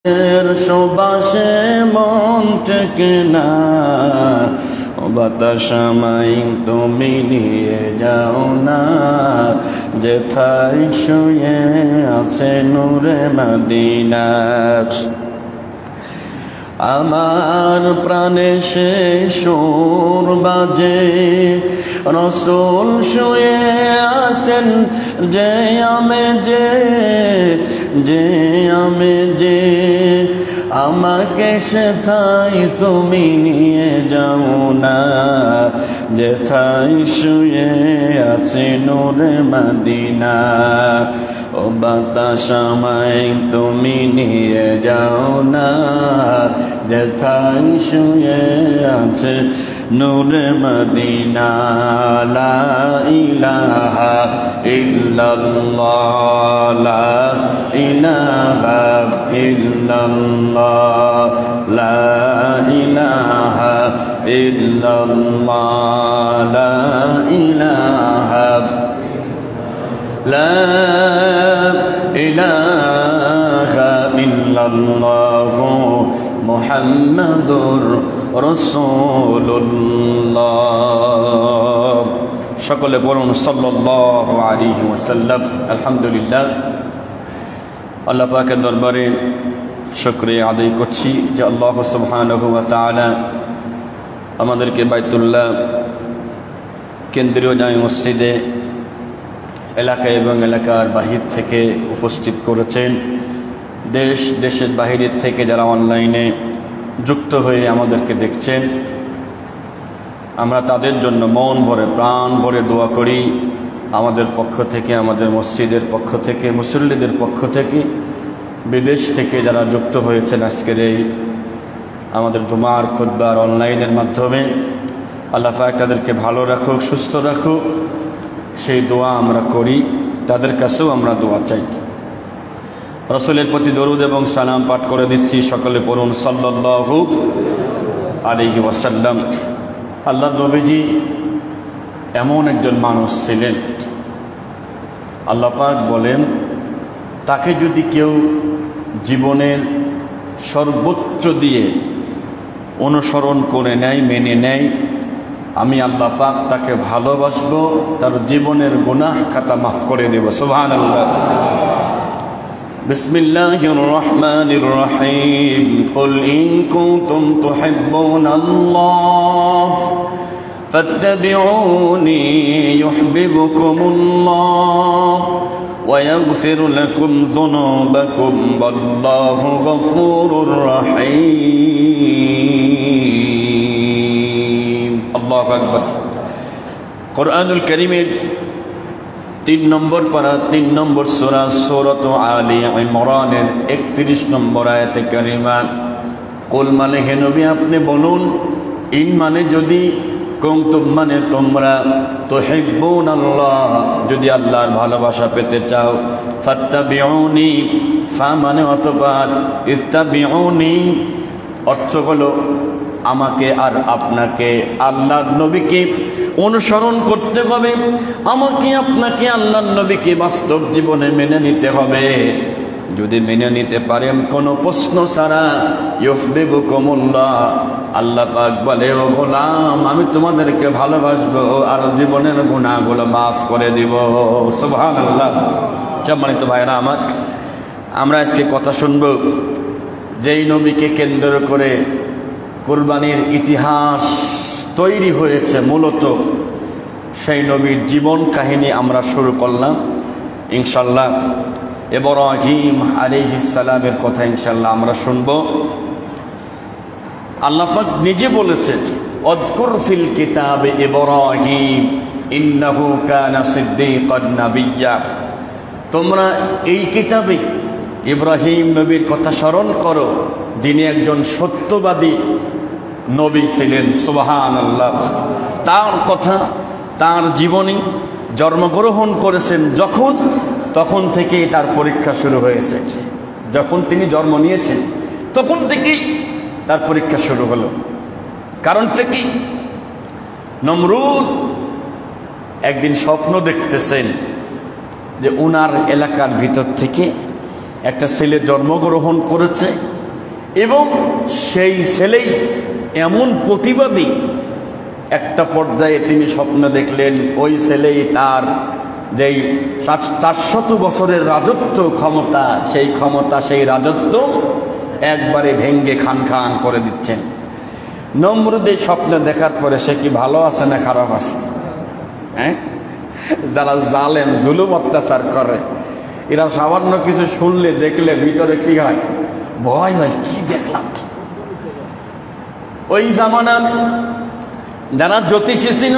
সুবাসে মন টেকে না, বাতাস আমায় তুমি নিয়ে যাও না, যেথায় শুয়ে আছে নূরে মদিনা। আমার প্রাণে সে সুর বাজে, রসুল শুয়ে আছেন যে আমি যে আমাকে সেথায় তুমি নিয়ে যাও না, যেথায় শুয়ে আছে নূরে মদিনা। ও বাতাস আমায় তুমি নিয়ে যাও না, যেথায় শুয়ে আছে নূরে মদিনা। লা ইলাহা ইল্লাল্লাহ, লা ইলাহা ইল্লাল্লাহ, লা ইলাহা ইল্লাল্লাহ, লা ইলাহা লা ইলাহা ইল্লাল্লাহ মুহাম্মাদুর রাসূলুল্লাহ। সকলে বলুন সাল্লাল্লাহু আলাইহি ওয়াসাল্লাম। আলহামদুলিল্লাহ, আল্লাহ পাকের দরবারে শুকরিয়া আদায় করছি যে আল্লাহ সুবহানাহু ওয়া তাআলা আমাদেরকে বাইতুল্লাহ কেন্দ্রীয় জামে মসজিদে এলাকা এবং এলাকার বাহির থেকে উপস্থিত করেছেন। দেশের বাহিরের থেকে যারা অনলাইনে যুক্ত হয়ে আমাদেরকে দেখছেন, আমরা তাদের জন্য মন ভরে প্রাণ ভরে দোয়া করি। আমাদের পক্ষ থেকে, আমাদের মসজিদের পক্ষ থেকে, মুসল্লিদের পক্ষ থেকে, বিদেশ থেকে যারা যুক্ত হয়েছেন আজকের এই আমাদের জুমার খুতবার অনলাইনের মাধ্যমে, আল্লাহ পাক তাদেরকে ভালো রাখুক, সুস্থ রাখুক, সেই দোয়া আমরা করি। তাদের কাছেও আমরা দোয়া চাই। রাসূলের প্রতি দরুদ এবং সালাম পাঠ করে দিচ্ছি। সকলে পড়ুন সাল্লাল্লাহু আলাইহি ওয়াসাল্লাম। আল্লাহর নবীজি এমন একজন মানুষ ছিলেন, আল্লাহ পাক বলেন তাকে যদি কেউ জীবনের সর্বোচ্চ দিয়ে অনুসরণ করে নেয়, মেনে নেয়, আমি আল্লাহ পাক তাকে ভালোবাসবো, তার জীবনের গুনাহ খাতা মাফ করে দেব। সুবহানাল্লাহ। বিসমিল্লাহির রহমানির রহিম। কুল ইন কুনতুম তুহিব্বুনাল্লাহ ফাত্তাবিউনি ইউহিব্বুকুমুল্লাহ ওয়া ইয়াগফির লাকুম যুনুবাকুম ওয়াল্লাহু গফুরুর রহিম। আল্লাহু আকবার। কুরআনুল কারীমের 3 নম্বর পারা 3 নম্বর সূরা সূরাত আলী ইমরানের 31 নম্বর আয়াতে কারিমা। কুল মানে হে নবী আপনি বলুন, ইন মানে যদি, কুনতুম মানে তোমরা, তুহিব্বুনাল্লাহ যদি আল্লাহর ভালোবাসা পেতে চাও, ফাত্তাবিউনি ফা মানে অতঃপর, ইত্তাবিউনি অর্থ হলো আমাকে আর আপনাকে, আল্লাহর নবীকে অনুসরণ করতে হবে। আমাকে আপনাকে আল্লাহর নবীকে বাস্তব জীবনে মেনে নিতে হবে। যদি মেনে নিতে পারেন কোনো প্রশ্ন ছাড়া, ইউহিব্বুকুমুল্লাহ, আল্লাহ পাক বলে ও গোলাম আমি তোমাদেরকে ভালোবাসবো আর জীবনের গুনাহগুলো মাফ করে দিব। সুবহানাল্লাহ। সম্মানিত ভাইরা আমার, আমরা আজকে কথা শুনব যেই নবীকে কেন্দ্র করে কুরবানির ইতিহাস তৈরি হয়েছে। মূলত সেই নবীর জীবন কাহিনী আমরা শুরু করলাম ইনশাল্লাহ। ইব্রাহিম আলাইহিস সালামের কথা ইনশাল্লাহ আমরা শুনব। আল্লাহ পাক নিজে বলেছেন, উযকুর ফিল কিতাবে ইব্রাহিম ইন্নাহু কানা সিদ্দীকান নাবিয়্যা। তোমরা এই কিতাবে ইব্রাহিম নবীর কথা স্মরণ করো, যিনি একজন সত্যবাদী নবী ছিলেন। সুবহানাল্লাহ। তার কথা, তার জীবনী, জন্মগ্রহণ করেছেন যখন, তখন থেকেই তার পরীক্ষা শুরু হয়েছে। যখন তিনি জন্ম নিয়েছেন তখন থেকেই তার পরীক্ষা শুরু হলো। কারণটা কি? নমরুদ একদিন স্বপ্ন দেখতেছেন যে উনার এলাকার ভিতর থেকে একটা ছেলে জন্মগ্রহণ করেছে, এবং সেই ছেলেই এমন প্রতিবাদী, একটা পর্যায়ে তিনি স্বপ্ন দেখলেন ওই ছেলেই তার যেই 400 বছরের রাজত্ব ক্ষমতা, সেই রাজত্ব একবারে ভেঙ্গে খান খান করে দিচ্ছেন। নমরুদের স্বপ্ন দেখার পরে সে কি ভালো আছে না খারাপ আছে? হ্যাঁ, যারা জালেম জুলুম অত্যাচার করে এরা সামান্য কিছু শুনলে দেখলে ভিতরে কি হয়? ভয় হয়, কি দেখলাম। ওই জামানার যারা জ্যোতিষী ছিল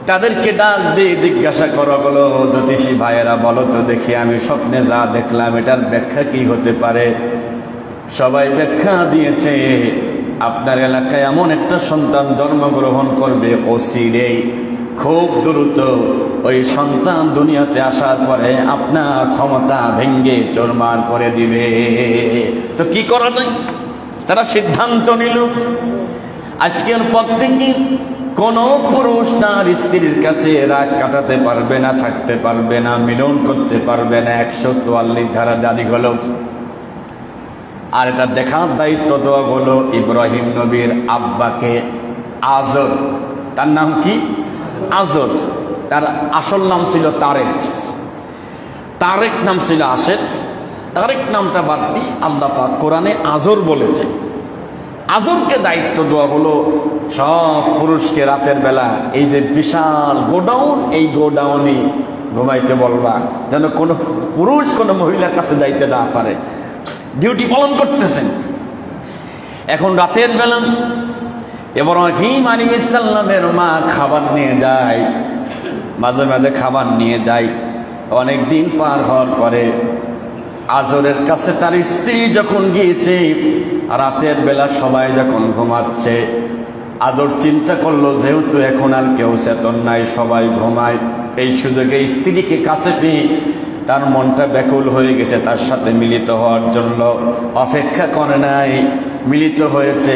তাদেরকে ডাক দিয়ে জিজ্ঞাসা করা হলো, জ্যোতিষী ভাইয়েরা বলো তো দেখি আমি স্বপ্নে যা দেখলাম এটার ব্যাখ্যা কি হতে পারে? সবাই ব্যাখ্যা দিয়েছে, আপনার এলাকায় এমন একটা সন্তান জন্মগ্রহণ করবে অচিরেই, খুব দ্রুত ওই সন্তান দুনিয়াতে আসার পরে আপনার ক্ষমতা ভেঙ্গে চুরমার করে দিবে। তো কি করা যায়? তারা সিদ্ধান্ত নিল আজকের পর থেকে কোনো পুরুষ তার স্ত্রীর কাছে রাত কাটাতে পারবে না, থাকতে পারবে না, মিলন করতে পারবে না। 144 ধারা জারি হলো। আর এটা দেখার দায়িত্ব দেওয়া হলো ইব্রাহিম নবীর আব্বাকে, আজর। তার নাম কি? আজর। তার আসল নাম ছিল তারেক। তারেক নাম ছিল আশের। তারেক নামটা বাদ দিয়ে আল্লাহ পাক কোরআনে আজর বলেছে। আজরকে দায়িত্ব দেওয়া হলো সব পুরুষকে রাতের বেলা এই যে বিশাল গোডাউন, এই গোডাউনে ঘুমাইতে বলবা, যেন কোনো পুরুষ কোনো মহিলার কাছে যাইতে না পারে। ডিউটি পালন করতেছেন। এখন রাতের বেলা ইব্রাহিম আলাইহিস সালামের মা খাবার নিয়ে যায়, মাঝে মাঝে খাবার নিয়ে যায়। অনেক দিন পার হওয়ার পরে আজরের কাছে তার স্ত্রী যখন গিয়েছে, রাতের বেলা সবাই যখন ঘুমাচ্ছে, আজর চিন্তা করলো যেহেতু এখন আর কেউ চেতন নাই, সবাই ঘুমায়, এই সুযোগে স্ত্রীকে কাছে পেয়ে তার মনটা ব্যাকুল হয়ে গেছে, তার সাথে মিলিত হওয়ার জন্য অপেক্ষা করে নাই, মিলিত হয়েছে।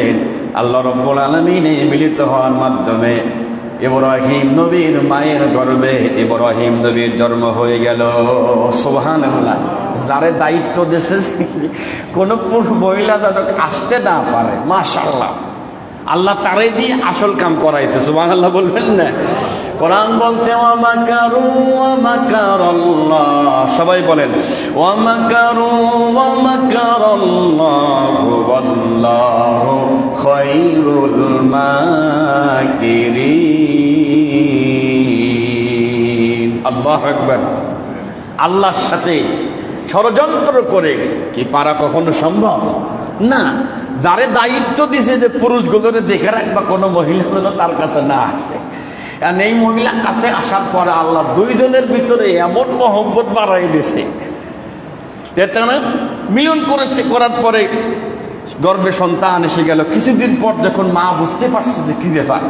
আল্লাহ রাব্বুল আলামিন এই মিলিত হওয়ার মাধ্যমে ইব্রাহিম নবীর মায়ের গর্ভে ইব্রাহিম নবীর জন্ম হয়ে গেল। সুবহানাল্লাহ। যারে দায়িত্ব দিয়েছে কোন মহিলা যেন আসতে না পারে, মাশাআল্লাহ, আল্লাহ তারাই দিয়ে আসল কাম করাইছে। সুবহানাল্লাহ বলবেন না? কোরআন বলছে ওয়া মাকারু ওয়া মাকারাল্লাহ, সবাই বলেন ওয়া মাকারু ওয়া মাকারাল্লাহু ওয়াল্লাহু খায়রুল মাকিরিন। আল্লাহু আকবার। আল্লাহর সাথে ষড়যন্ত্র করে কি পারা কখনো সম্ভব না। যারে দায়িত্ব দিছে যে পুরুষগুলোরে দেখে রাখবা কোনো মহিলা যেন তার কাছে না আসে, আর এই মহিলার কাছে আসার পরে আল্লাহ দুইজনের ভিতরে এমন মহব্বত বাড়াই দিছে, মিলন করেছে। করার পরে গর্ভে সন্তান এসে গেল। কিছুদিন পর যখন মা বুঝতে পারছে যে কি ব্যাপার,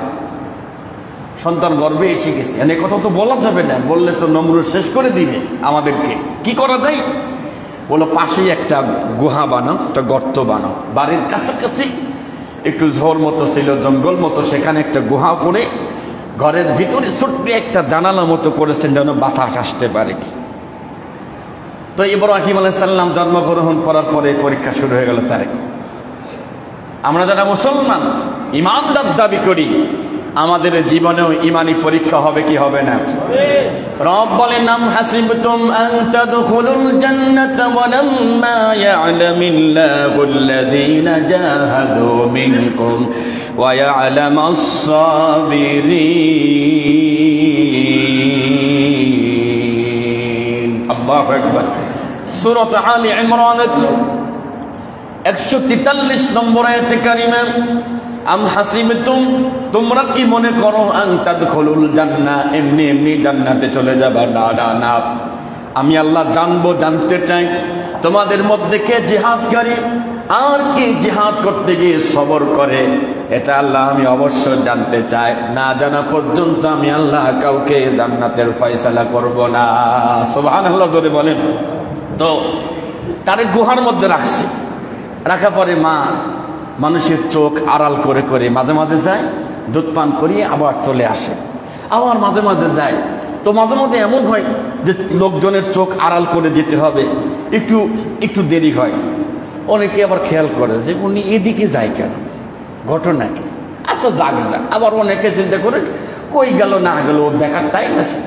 সন্তান গর্ভে এসে গেছে, এনে কথা তো বলা যাবে না, বললে তো নমরুদ শেষ করে দিবে আমাদেরকে। কি করা যায়? বলো পাশেই একটা গুহা বানাও, একটা গর্ত বানাও। বাড়ির কাছাকাছি একটু ঝোর মতো ছিল, জঙ্গল মতো, সেখানে একটা গুহা করে ঘরের ভিতরে ছোট্ট একটা জানালা মতো করেছেন যেন বাতাস আসতে পারে। তো ইব্রাহিম আলাইহিস সালাম জন্মগ্রহণ করার পরে পরীক্ষা শুরু হয়ে গেল তারেক। আমরা যারা মুসলমান ইমানদার দাবি করি, আমাদের জীবনেও ইমানি পরীক্ষা হবে কি হবে না? রব বলেন আম হাসিবতুম আন তাদখুলুল জান্নাতা ওয়া লাম্মা ইয়া'লামিল্লাহুল্লাযীনা জাহাদু মিনকুম ওয়া ইয়া'লামাস সাবিরিন। আল্লাহু আকবার। সূরা আলে ইমরান 143 নম্বর আয়াতে কারিমা, আম হাসিবতুম, তোমরা কি মনে করো, আন তাদখুলুল জান্নাহ, এমনি এমনি জান্নাতে চলে যাবা? না না না, আমি আল্লাহ জানবো, জানতে চাই তোমাদের মধ্যে কে জিহাদকারী আর কে জিহাদ করতে গিয়ে সবর করে, এটা আল্লাহ আমি অবশ্যই জানতে চাই। না জানা পর্যন্ত আমি আল্লাহ কাউকে জান্নাতের ফয়সালা করব না। সুবহানাল্লাহ জোরে বলেন। তো তারে গুহার মধ্যে রাখছে, রাখা পরে মা মানুষের চোখ আড়াল করে করে মাঝে মাঝে যায়, দুধ পান করিয়ে আবার চলে আসে, আবার মাঝে মাঝে যায়। তো মাঝে মাঝে এমন হয় যে লোকজনের চোখ আড়াল করে যেতে হবে, একটু একটু দেরি হয়। অনেকে আবার খেয়াল করে যে উনি এদিকে যায় কেন, ঘটনা কি? আচ্ছা যাক যাক। আবার অনেকে চিন্তা করে কই গেল না গেল, ওর দেখার টাইম আছে।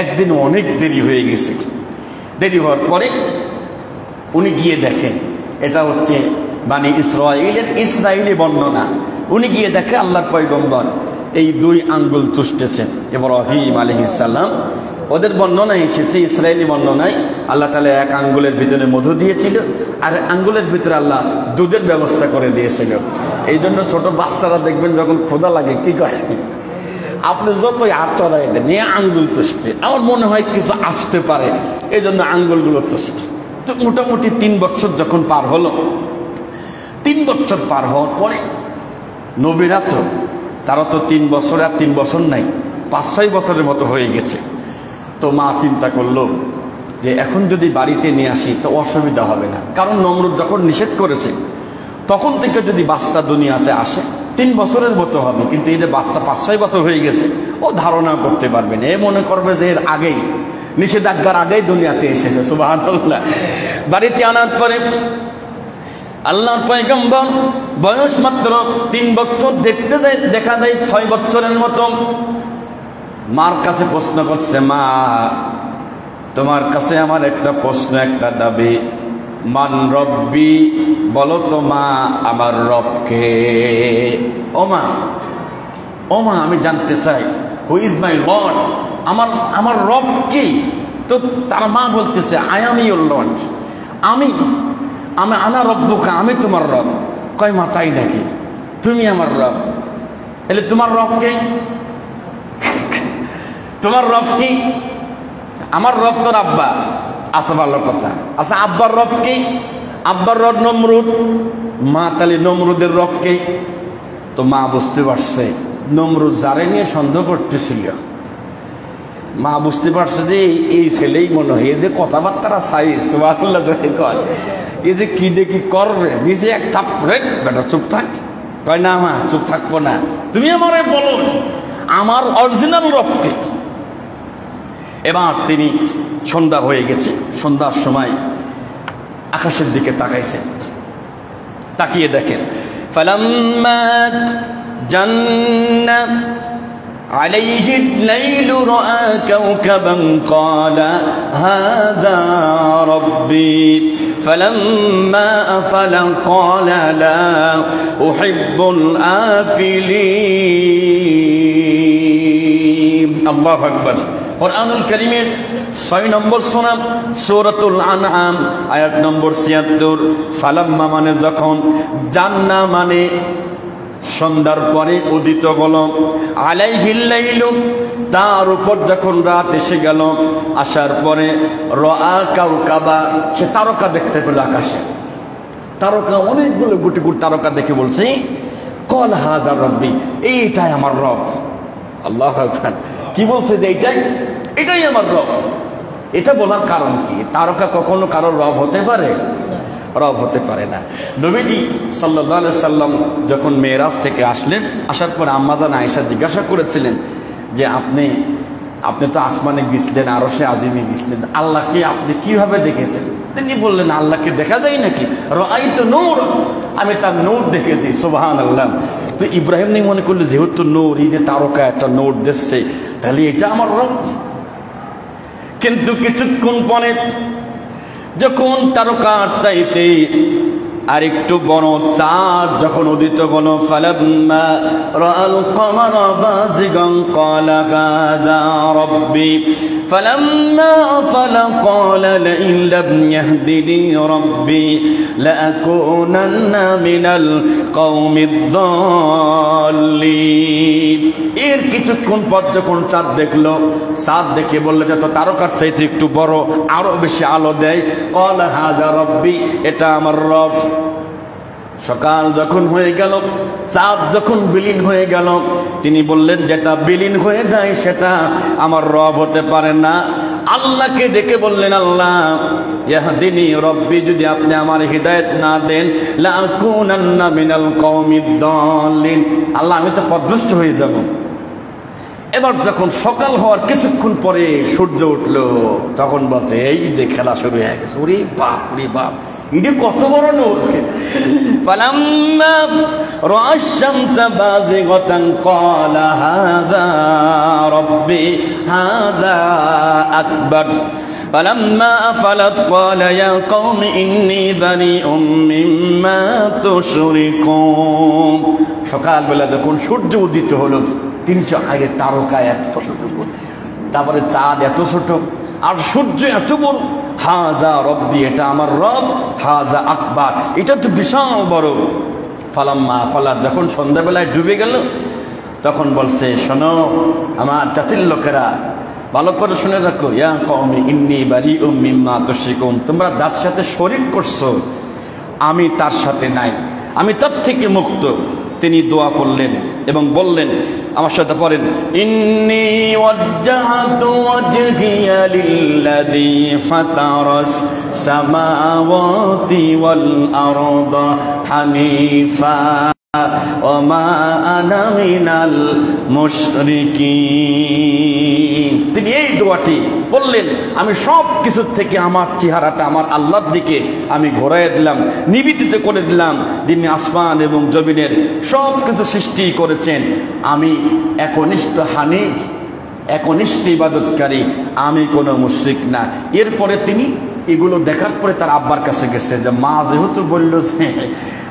একদিন অনেক দেরি হয়ে গেছে। দেরি হওয়ার পরে উনি গিয়ে দেখেন, এটা হচ্ছে বানি ইসরাইলি বর্ণনা। উনি গিয়ে দেখে আল্লাহর পয়গম্বর এই 2 আঙ্গুল চুষতেছেন ইব্রাহিম আলাইহিস সালাম। ওদের বর্ণনায় এসেছে, ইসরায়েলি বর্ণনায় আল্লাহ তাআলা 1 আঙ্গুলের ভিতরে মধু দিয়েছিল, আর আঙ্গুলের ভিতরে আল্লাহ দুধের ব্যবস্থা করে দিয়েছিল। এই জন্য ছোট বাচ্চারা দেখবেন যখন ক্ষুধা লাগে কি করে, আপনি যতই হাত চড়াই দেন নিয়ে আঙ্গুল চুষবে, আমার মনে হয় কিছু আসতে পারে, এই জন্য আঙ্গুলগুলো চুষবে। তো মোটামুটি 3 বছর যখন পার হলো, 3 বছর পার হওয়ার পরে নবীরা তো তারা তো 3 বছর আর 3 বছর নাই, 5-6 বছরের মতো হয়ে গেছে। তো মা চিন্তা করলো যে এখন যদি বাড়িতে নিয়ে আসি তো অসুবিধা হবে না, কারণ নমরুদ যখন নিষেধ করেছে তখন থেকে যদি বাচ্চা দুনিয়াতে আসে 3 বছরের মতো হবে, কিন্তু এই যে বাচ্চা 5-6 বছর হয়ে গেছে, ও ধারণা করতে পারবে না, এ মনে করবে যে এর আগেই নিষেধাজ্ঞার আগেই দুনিয়াতে এসেছে। সুবহানাল্লাহ। বাড়িতে আনার পরে আল্লাহর পয়গম্বর বয়স মাত্র 3 বছর, দেখতে দেখা যায় 6 বছরের মতো। মার কাছে প্রশ্ন করছে, মা তোমার কাছে আমার একটা প্রশ্ন, একটা দাবি, মান রব্বি, বলো তো মা আমার রবকে। ও মা আমি জানতে চাই, হু ইজ মাই লর্ড, আমার রব কি? তো তার মা বলতেছে, আই এম ইউর লর্ড, আমি আনা রব্বুকা, আমি তোমার রব। কয় মা তাই নাকি, তুমি আমার রব? তাহলে তোমার রব কে? তোমার রব কি? আমার রব তোর আব্বা। আচ্ছা ভালো কথা। আচ্ছা আব্বার রব কি? আব্বার রব নমরুদ। মা তাহলে নমরুদের রব কে? তো মা বুঝতে পারছে নমরুদ যারে নিয়ে সন্দেহ করতেছিল, মা বুঝতে পারছে যে এই ছেলেই মনে হয়, এই যে কথাবার্তারা সাইজ সুবহানাল্লাহ কয়, এই যে কি দেখি করবে, দিছে এক থাপড়ে, বেটা চুপ থাক। কয় না মা চুপ থাকবো না, তুমি আমারে বলো আমার অরিজিনাল রবকে। এবার তিনি সন্ধ্যা হয়ে গেছে, সন্ধ্যার সময় আকাশের দিকে তাকাইছেন, তাকিয়ে দেখেন ফালাম্মা জান্না আলাইহি লাইলু রাআ কাওকাবান ক্বালা হাযা রাব্বি ফালাম্মা আফালা ক্বালা লা উহিব্বুল আফিলিন। আল্লাহু আকবার। কুরআনুল কারীমের 6 নম্বর সূরা সূরাতুল আনআম আয়াত নম্বর 76। ফালাম্মা মানে যখন, জান্না মানে সন্ধ্যার পরে উদিত হল, আলাইহিল লাইলু তার উপর যখন রাত এসে গেল, আসার পরে রাআ কাওকাবা, সে তারকা দেখতে পেল আকাশে। তারকা অনেকগুলো গুটি গুটি তারকা দেখে বলছে, ক্বালা হাযা রাব্বি, এইটাই আমার রব। আল্লাহু আকবার। কি বলছে যে এটাই আমার রব। এটা বলার কারণ কি? তারকা কখনো কারোর রব হতে পারে? রব হতে পারে না। নবীজি সাল্লাল্লাহু আলাইহি সাল্লাম যখন মেরাজ থেকে আসলেন, আসার পর আম্মাজান আয়েশা জিজ্ঞাসা করেছিলেন যে আপনি তো আসমানে গেছিলেন, আরশে আজিমে গেছিলেন, আল্লাহকে আপনি কিভাবে দেখেছেন? তিনি বললেন, আল্লাহকে দেখা যায় নাকি? রাআইতু নূর, আমি তার নূর দেখেছি। সুবহানাল্লাহ। তো ইব্রাহিম নেই মনে করলো যেহেতু নূর, এই যে তারকা একটা নূর দেখছে, তাহলে এটা আমার রব। কিন্তু কিছুক্ষণ পরে যখন তারকার চাইতে আরেকটু বড় চাঁদ যখন উদিত হলো, ফালাম্মা রাআল কমারা বাযিগান ক্বালা হাযা রাব্বি ফালাম্মা আফালা ক্বালা লাইন লাম ইয়াহদিনি রাব্বি লাআকুনান্না মিনাল কওমিদ দাল্লিন। এর কিছুক্ষণ পর যখন চাঁদ দেখলো, চাঁদ দেখে বললো যে তো তারকার চাইতে একটু বড়, আরো বেশি আলো দেয়, ক্বালা হাযা রাব্বি, এটা আমার রব। সকাল যখন হয়ে গেল, চাঁদ যখন বিলীন হয়ে গেল, তিনি বললেন যেটা বিলীন হয়ে যায় সেটা আমার রব হতে পারে না। আল্লাহকে ডেকে বললেন, আল্লাহ ইয়াহদিনি রব্বি, যদি আপনি আমার হিদায়াত না দেন, লাআকুনান্না মিনাল কওমিদ দাল্লিন, আল্লাহ আমি তো পথভ্রষ্ট হয়ে যাব। এবার যখন সকাল হওয়ার কিছুক্ষণ পরে সূর্য উঠল, তখন বলছে এই যে খেলা শুরু হয়ে গেছে। ওরে বাপ রে বাপ, এটা কত বড় নূর। ফালাম্মা রা'a আশ-শামসা বাযিগাতান ক্বালা হাযা রাব্বি হাযা আকবার। فلما أفلت قال يا قوم إني بريء مما تشركون। সকালবেলা যখন সূর্য উদিত হলো, 300 আগে তারকা এত ছোটটুকু, তারপরে চাঁদ এত ছোট, আর সূর্য এত বড়। হাজা রব্বি, এটা আমার রব, হাজা আকবার, এটা তো বিশাল বড়। ফালাম্মা ফালাত, যখন সন্ধ্যাবেলায় ডুবে গেল, তখন বলছে, শোনো আমার জাতির লোকেরা, ভালো করে শুনে রাখো, ইয়া কওমি ইন্নী বারিউম মিম্মা তুশরিকুন, তোমরা যার সাথে শরীক করছো আমি তার সাথে নাই, আমি তার থেকে মুক্ত। তিনি দোয়া করলেন এবং বললেন, আমার সাথে পড়েন, ইন্নী ওয়াজ্জাহতু ওয়াজহিয়া লিল্লাযী ফাতারাস সামাওয়াতি ওয়াল আরদা হানিফা ওয়া মা আনা মিনাল মুশরিকিন। তিনি এই দোয়াটি বললেন, আমি সব কিছুর থেকে আমার চেহারাটা আমার আল্লাহর দিকে আমি ঘোরাইয়া দিলাম, নিবেদিত করে দিলাম। যিনি আসমান এবং জমিনের সব কিছু সৃষ্টি করেছেন, আমি একনিষ্ঠ হানিফ, একনিষ্ঠ ইবাদতকারী, আমি কোনো মুশরিক না। এরপরে তিনি এগুলো দেখার পরে তার আব্বার কাছে গেছে, যে মা যেহেতু বলল যে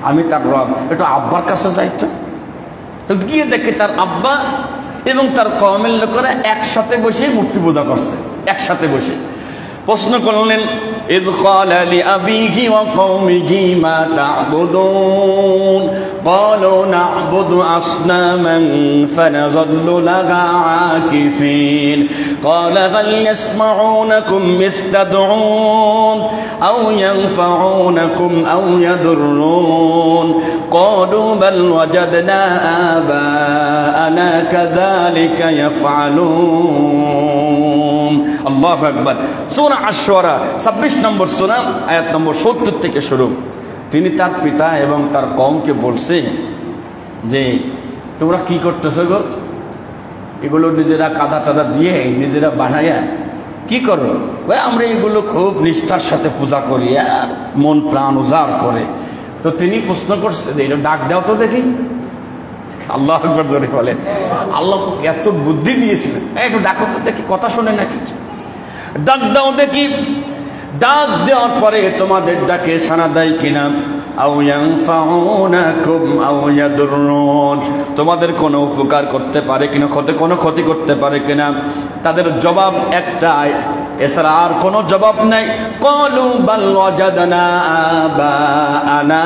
আমি তার রব, একটু আব্বার কাছে যাইতো। তো গিয়ে দেখে তার আব্বা এবং তার কওমের লোকেরা একসাথে বসে মূর্তি পূজা করছে, একসাথে বসে। প্রশ্ন করলেন, ইয ক্বালা লিআবিহি ওয়া কওমিহি মা তা'বুদুন ক্বালু না'বুদু আসনামান ফানাযাল্লু লাহা আকিফিন ক্বালা হাল ইয়াসমাউনাকুম ইসতাদউন আও ইয়ানফাউনাকুম আও ইয়াদুররুন ক্বালু বাল ওয়াজাদনা আবা'ানা কাযালিকা ইয়াফআলুন। আল্লাহু আকবার। সূরা আশ-শুআরা 26 নম্বর সূরা, আয়াত নম্বর 70 থেকে শুরু। তিনি তার পিতা এবং তার কওমকে বলছে যে তোমরা কি করতেছো গো, এগুলো নিজেরা কাদা টাদা দিয়ে নিজেরা বানাইয়া কি করো? আমরা এগুলো খুব নিষ্ঠার সাথে পূজা করি আর মন প্রাণ উজাড় করে। তো তিনি প্রশ্ন করছে যে এটা ডাক দাও তো দেখি। আল্লাহু আকবার জোরে বলেন। আল্লাহ এত বুদ্ধি দিয়েছিলেন, একটু ডাকো তো দেখি, কথা শোনে নাকি, ডাক দাও দেখি। ডাক দেওয়ার পরে তোমাদের ডাকে সাড়া দেয় কিনা। আও ইয়ানফাউনাকুম আও ইয়াদুররুন, তোমাদের কোনো উপকার করতে পারে কিনা, কোনো ক্ষতি করতে পারে কিনা। তাদের জবাব একটাই, এছাড়া আর কোনো জবাব নাই। ক্বালু বাল ওয়াজাদনা আবা'ানা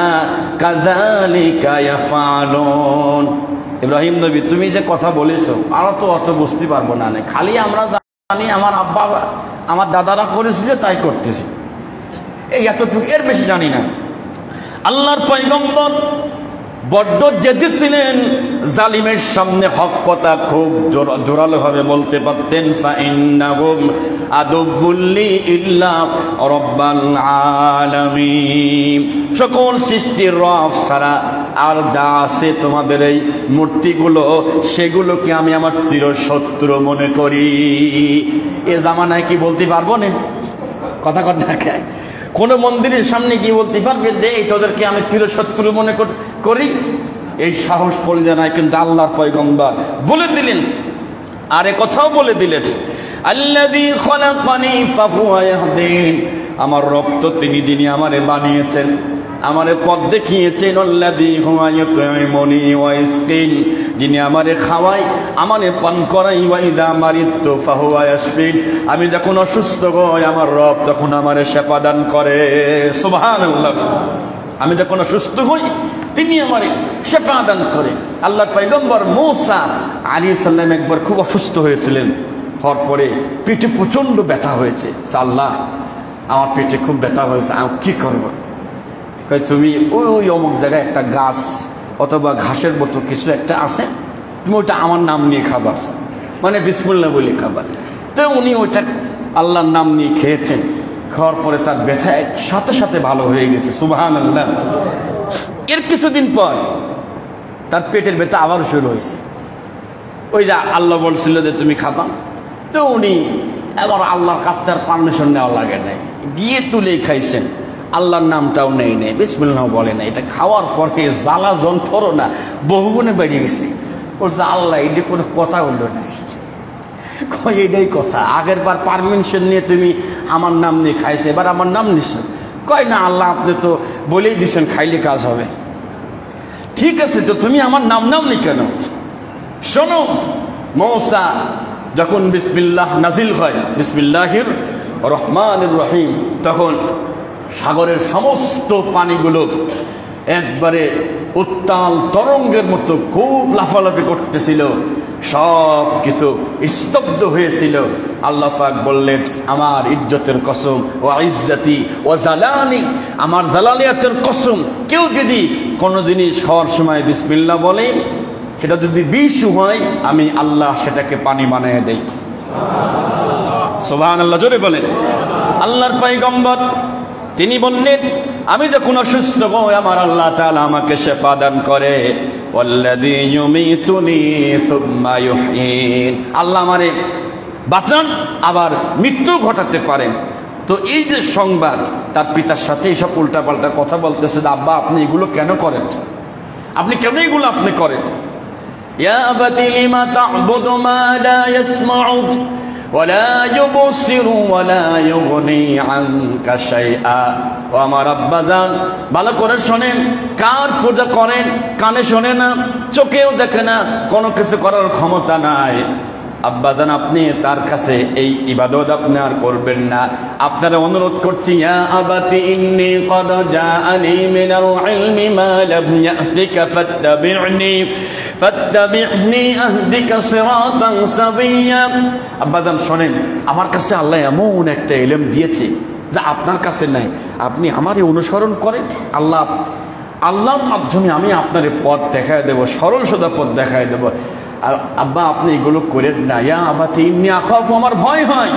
কাযালিকা ইয়াফআলুন। ইব্রাহিম নবী, তুমি যে কথা বলেছো আমরা তো অত বুঝতে পারবো না, খালি আমরা জানি আমার আব্বা আমার দাদারা করেছিল তাই করতেছি, এই এতটুকু, এর বেশি জানি না। আল্লাহর পয়গম্বর বড্ড জেদি ছিলেন, জালিমের সামনে হক কথা খুব জোরালো ভাবে বলতে পারতেন। ফাইন্নাহুম আদুবুল্লি ইল্লা রাব্বাল আলামিন, সকল সৃষ্টির রব ছাড়া আর যা আছে তোমাদের এই মূর্তিগুলো, সেগুলোকে আমি আমার চিরশত্রু মনে করি। এ জামানায় কি বলতে পারবো না? কথা কথা কোন মন্দিরের সামনে গিয়ে বলতে পারবে যে তোদেরকে আমি চিরশত্রু মনে করি? এই সাহস করে জানায়। কিন্তু আল্লাহর পয়গম্বর বলে দিলেন, আরে কথাও বলে দিলেন, আল্লাযী খলাকানি ফাহুয়া ইয়াহদিন, আমার রব তো তিনি, যিনি আমারে বানিয়েছেন, আমারে পথ দেখিয়েছেন। আল্লাযী হুয়া ইউতঈমুনি ওয়া ইয়াসকিন, যিনি আমারে খাওয়ায়, আমারে পান করাই। ওয়া ইযা মারিদতু ফাহুয়া ইয়াশফিন, আমি যখন অসুস্থ হই আমার রব তখন আমারে সেবা দান করে। সুবহানাল্লাহ। আমি যখন অসুস্থ হই তিনি আমারে সেবা দান করে। আল্লাহর পয়গম্বর মূসা আলাইহিস সালাম একবার খুব অসুস্থ হয়েছিলেন, হওয়ার পরে পেটে প্রচন্ড ব্যথা হয়েছে। আল্লাহ, আমার পেটে খুব ব্যথা হয়েছে, আমি কি করবো? তুমি ওই অমুক জায়গায় একটা গাছ অথবা ঘাসের মতো কিছু একটা আছে, তুমি ওইটা আমার নাম নিয়ে খাবার, মানে বিসমিল্লাহ বলে খাবার। তো উনি ওইটা আল্লাহর নাম নিয়ে খেয়েছেন, খাওয়ার পরে তার ব্যথা সাথে সাথে ভালো হয়ে গেছে। সুবহানাল্লাহ। এর কিছুদিন পর তার পেটের ব্যথা আবার শুরু হয়েছে। ওই যা আল্লাহ বলছিল যে তুমি খাবা, তো উনি এবার আল্লাহর কাছ থেকে পারমিশন নেওয়া লাগে নাই, গিয়ে তুলেই খাইছেন। আল্লাহর নামটাও নেই বিসমিল্লাহ বলে না। এটা খাওয়ার পরে জ্বালা যন্ত্রণা বহুগুণে বেড়ে গেছে। বলছে আল্লাহ এটা কোনো কথা বললো না, এটাই কথা। আগের বার পারমিশন নিয়ে তুমি আমার নাম নিয়ে খাইছে, এবার আমার নাম নিস। কয় না আল্লাহ আপনি তো বলেই দিচ্ছেন খাইলে কাজ হবে। ঠিক আছে, তো তুমি আমার নাম নি কেন? শোনো, মূসা যখন বিসমিল্লাহ নাজিল হয়, বিসমিল্লাহির রহমানির রহিম, তখন সাগরের সমস্ত পানিগুলো একবারে উত্তাল তরঙ্গের মতো খুব লাফালাফি করতেছিল, সব কিছু স্তব্ধ হয়েছিল। আল্লাহ পাক বললেন আমার ইজ্জতের কসম, ও ইজ্জতি ও জালালি, আমার জালালিয়াতের কসম, কেউ যদি কোনো জিনিস খাওয়ার সময় বিসমিল্লাহ বলে, সেটা যদি বিষ হয়, আমি আল্লাহ সেটাকে পানি বানিয়ে দেই। সুবহানাল্লাহ, জোরে বলেন। আল্লাহর পয়গম্বর তিনি বললেন আমি যখন অসুস্থ হই আমার আল্লাহ তাআলা আমাকে শিফা দান করে। ওয়াল্লাযী ইউমীতুনি সুম্মা ইউহয়ীন, আল্লাহ আমারে বাঁচান আবার মৃত্যু ঘটাতে পারেন। তো এই যে সংবাদ, তার পিতার সাথে এইসব উল্টাপাল্টা কথা বলতেছে, আব্বা আপনি এগুলো কেন করেন? আপনি কেন এগুলো আপনি করেন? ইয়া আবাতি লিমা তা'বুদু মা লা ইয়াসমা'ু ওয়ালা ইউবসিরু ওয়ালা ইউগনি আনকা শাইআ। ও আমার আব্বাজান, ভালো করে শোনেন, কার পূজা করেন? কানে শোনে না, চোখেও দেখে না, কোনো কিছু করার ক্ষমতা নাই। আব্বাজান আপনি তার কাছে এই ইবাদত আপনি আর করবেন না। আপনারা অনুরোধ করছি, ইয়া আবাতি ইন্নী ক্বাদ জাআনি মিনাল ইলমি মা লাম ইয়াতিকা ফাত্তাবি'নি আহদিকা সিরাতান সাবিয়্যা। আব্বাজান শোনেন, আমার কাছে আল্লাহ এমন একটা ইলম দিয়েছে যা আপনার কাছে নাই, আপনি আমারে অনুসরণ করেন। আল্লাহর মাধ্যমে আমি আপনার পথ দেখায় দেব, সরল সোজা পথ দেখায় দেব। আব্বা আপনি এগুলো করেন না। ইয়া আবাতি ইন্নী আখাফু, আমার ভয় হয়,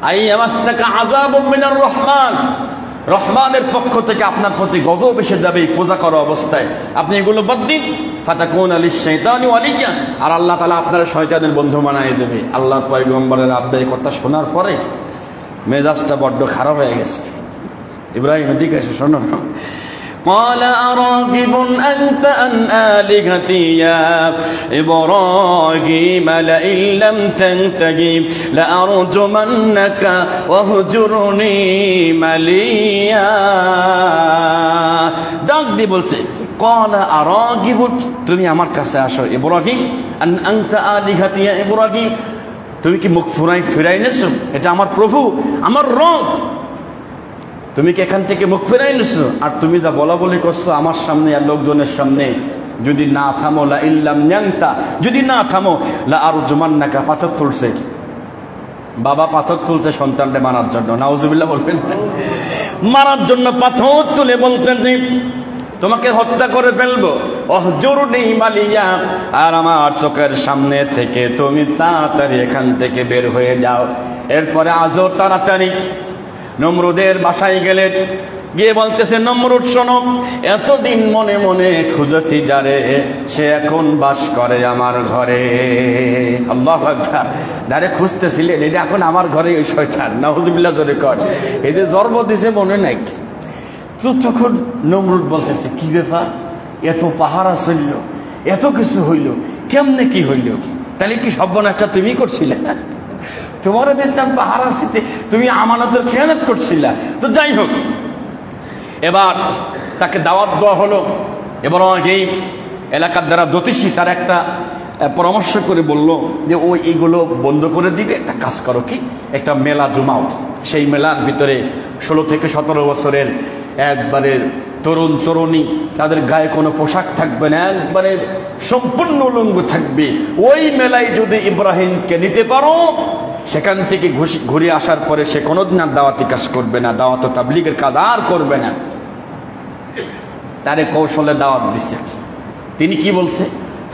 আই ইয়ামাসসাকা আযাবুম মিনার রহমান, রহমানের পক্ষ থেকে আপনার প্রতি গজব এসে যাবে এই পূজা করা অবস্থায়। আপনি এগুলো বাদ দিন, ফাতাকুনা লিশ-শাইতানি ওয়ালিয়্যা, আর আল্লাহ তাআলা আপনার শয়তানের বন্ধু বানায় যাবে। আল্লাহর পয়গম্বরের আব্বা এই কথা শোনার পরে মেজাজটা বড্ড খারাপ হয়ে গেছে। ইব্রাহিম এদিকে এসে শোনো। قال أراغب أنت عن آلهتي يا إبراهيم لئن لم تنته لأرجمنك واهجرني مليا। ডাক দিয়ে বলছে قال أراغب, তুমি আমার কাছে আসো ইব্রাহিম, আন আনতা আলিহাতি ইয়া ইব্রাহিম, তুমি কি মুখ ফিরাই নেছো? এটা আমার প্রভু, আমার রব, তুমি কি এখান থেকে মুখ ফেরাই নিছো? আর তুমি যা বলা বলি করছো আমার সামনে আর লোকজনের সামনে, যদি না থামো লা ইল্লাম ইয়ান্তা, যদি না থামো লা আরজুমান্নাকা, পাথর তুলছে বাবা, পাথর তুলছে সন্তানকে মারার জন্য, নাউজুবিল্লাহ বলবেন, মারার জন্য পাথর তুলে বলতেন যে তোমাকে হত্যা করে ফেলবো। ওহজুরনি মালিয়া, আর আমার চোখের সামনে থেকে তুমি তাড়াতাড়ি এখান থেকে বের হয়ে যাও। এরপরে আজও তাড়াতাড়ি নমরুদের বাসায় গেলেন, গিয়ে বলতেছে নমরুদ শোনো, এতদিন মনে মনে খুঁজেছি যারে, সে এখন বাস করে আমার ঘরে। আল্লাহু আকবার, যারে খুঁজতেছিলেন এটা এখন আমার ঘরে ওই শয়তান, নাউজুবিল্লাহ জোরে কর, এই যে জন্ম দিছে মনে নাই। তো তখন নমরুদ বলতেছে কি ব্যাপার, এত পাহারা চলল, এত কিছু হইল, কেমনে কি হইল? তাহলে কি সর্বনাশটা তুমি করছিলে? তোমারও দেখলাম পাহারা দিতে, তুমি আমানতের খেয়ানত করছিলা। তো যাই হোক, এবার তাকে দাওয়াত দেওয়া হলো। এবার এই এলাকার যারা জ্যোতিষী তার একটা পরামর্শ করে বলল যে ও এইগুলো বন্ধ করে দিবে, একটা কাজ করো, কি একটা মেলা জমাও। সেই মেলার ভিতরে 16 থেকে 17 বছরের একবারে তরুণ তরুণী, তাদের গায়ে কোনো পোশাক থাকবে না, একবারে সম্পূর্ণ উলঙ্গ থাকবে। ওই মেলায় যদি ইব্রাহিমকে নিতে পারো, সেখান থেকে ঘুরে আসার পরে সে কোনোদিন আর দাওয়াতি কাজ করবে না, দাওয়াত ও তাবলীগের কাজ আর করবে না। তারে কৌশলে দাওয়াত দিছে। তিনি কি বলছে?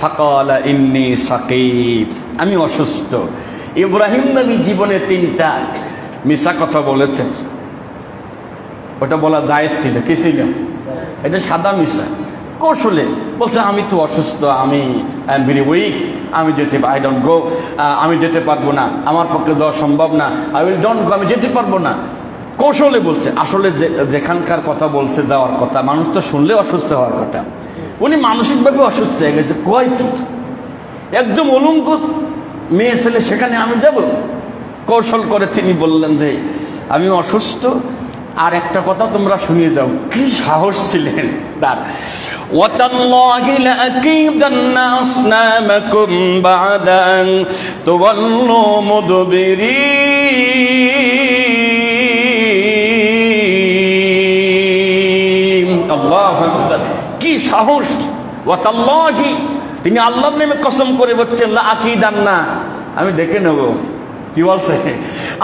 ফাকালা ইন্নী সাকিব, আমি অসুস্থ। ইব্রাহিম নবী জীবনে 3টা মিছা কথা বলেছেন। ওটা বলা জায়েজ ছিল, কি ছিল? এটা সাদা মিছা। কৌশলে বলছে আমি তো অসুস্থ, আমি আই এম ভেরি উইক, আমি আই ডোন্ট গো, আমি যেতে পারবো না, আমার পক্ষে যাওয়া সম্ভব না, আই উইল ডোন্ট গো, আমি যেতে পারবো না। কৌশলে বলছে, আসলে যেখানকার কথা বলছে যাওয়ার কথা, মানুষ তো শুনলে অসুস্থ হওয়ার কথা, উনি মানসিকভাবে অসুস্থ হয়ে গেছে। কয় কি একদম অলঙ্ক মেয়ে ছেলে, সেখানে আমি যাব? কৌশল করে তিনি বললেন যে আমি অসুস্থ, আর একটা কথা তোমরা শুনিয়ে যাও। কি সাহস ছিলেন তার! ওয়াতাল্লাহি লাআকিদান্না আসনামাকুম বা'দা আন তুওয়াল্লু মুদবিরিন। আল্লাহু আকবার! কি সাহস! ওয়াতাল্লাহি, তিনি আল্লাহর নামে কসম করে বলছেন লাআকিদান্না, আমি দেখে নেব। কি বলছে?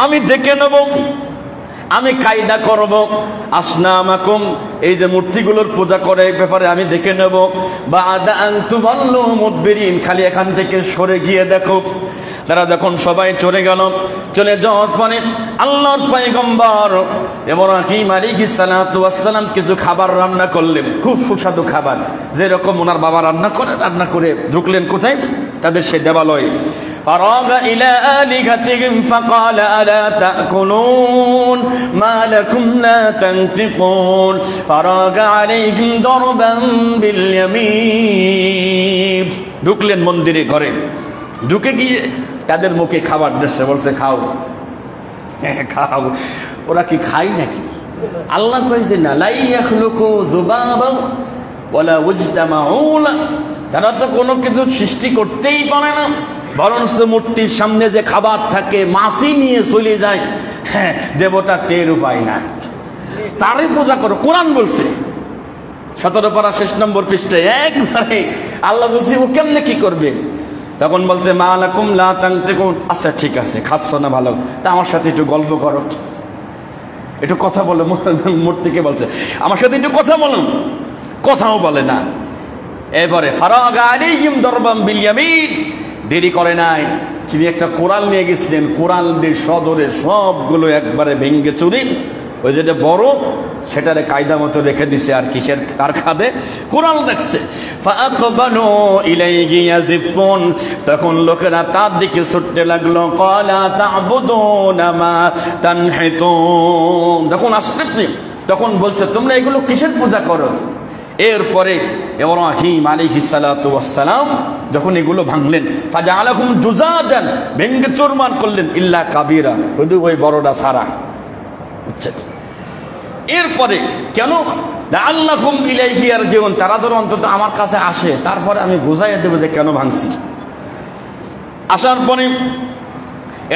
আমি দেখে নেব, আমি কায়দা করব। আসনামাকুম, এই যে মূর্তিগুলোর পূজা করে, এই ব্যাপারে আমি দেখে নেব। বা'দা আন তুওয়াল্লু মুদবিরিন, খালি এখান থেকে সরে গিয়ে দেখো। তারা যখন সবাই চলে গেল, চলে যাওয়ার পরে আল্লাহর পয়গম্বর ইব্রাহিম আলাইহিস সালাতু ওয়াস সালাম কিছু খাবার রান্না করলেন, খুব সুস্বাদু খাবার, যেরকম ওনার বাবা রান্না করে ঢুকলেন কোথায়? তাদের সেই দেবালয়ে। فراغ إلى آلهتهم فقال ألا تأكلون ما لكم لا تنطقون فراغ عليهم ضربا باليمين। ঢুকলেন মন্দিরে, ঘরে ঢুকে গিয়ে তাদের মুখে খাবার দিচ্ছে, বলছে খাও খাও। ওরা কি খায় নাকি? আল্লাহ কইছে না, লা ইয়াখলুকু যুবাবা ওয়ালা ওয়াজতামাউ লা, তারা তো কোনো কিছু সৃষ্টি করতেই পারে না, বরঞ্চ মূর্তির সামনে যে খাবার থাকে মাছি নিয়ে চলে যায়, হ্যাঁ, দেবতা টের পায় না, তারই পূজা করো। কোরআন বলছে 17 পারা 6 নম্বর পৃষ্ঠায় একবারে আল্লাহ বলছে ও কেমনে কি করবে? তখন বলতে মা লাকুম লা তানতিকুন, আচ্ছা ঠিক আছে, খাচ্ছ না ভালো, তা আমার সাথে একটু গল্প করো, একটু কথা বলো। মূর্তিকে বলছে আমার সাথে একটু কথা বলো, কথাও বলে না। এবারে ফারাগা আলাইহিম দরবাম বিল ইয়ামিন, দেরি করে নাই, তিনি একটা কোরআন নিয়ে গেছিলেন, কোরআন দিয়ে সদরে সবগুলো একবারে ভেঙ্গে চুরি, ওই যেটা বড় সেটারে কায়দা মতো রেখে দিছে, আর কিসের তার খাদে কোরআন রাখছে। ফাআকবালু ইলাইহি ইয়াজিফুন, তখন লোকেরা তার দিকে ছুটতে লাগলো। ক্বালা তা'বুদুনা মা তানহিতুন, তখন আসতে তখন বলছে তোমরা এগুলো কিসের পূজা করো? এরপরে ইব্রাহিম আলাইহিস সালাতু ওয়াস সালাম যখন এগুলো ভাঙলেন, ফাজআলাহুম জুজাজান, ভেঙ্গে চুরমার করলেন, ইল্লা কাবীরা, শুধু ওই বড়টা ছাড়া। বুঝছেন? এরপরে কেন? লাআল্লাকুম ইলাইহি ইয়ারজিউন, তারা ধরো অন্তত আমার কাছে আসে, তারপরে আমি বুঝাইয়া দেব যে কেন ভাঙছি। আসার পরে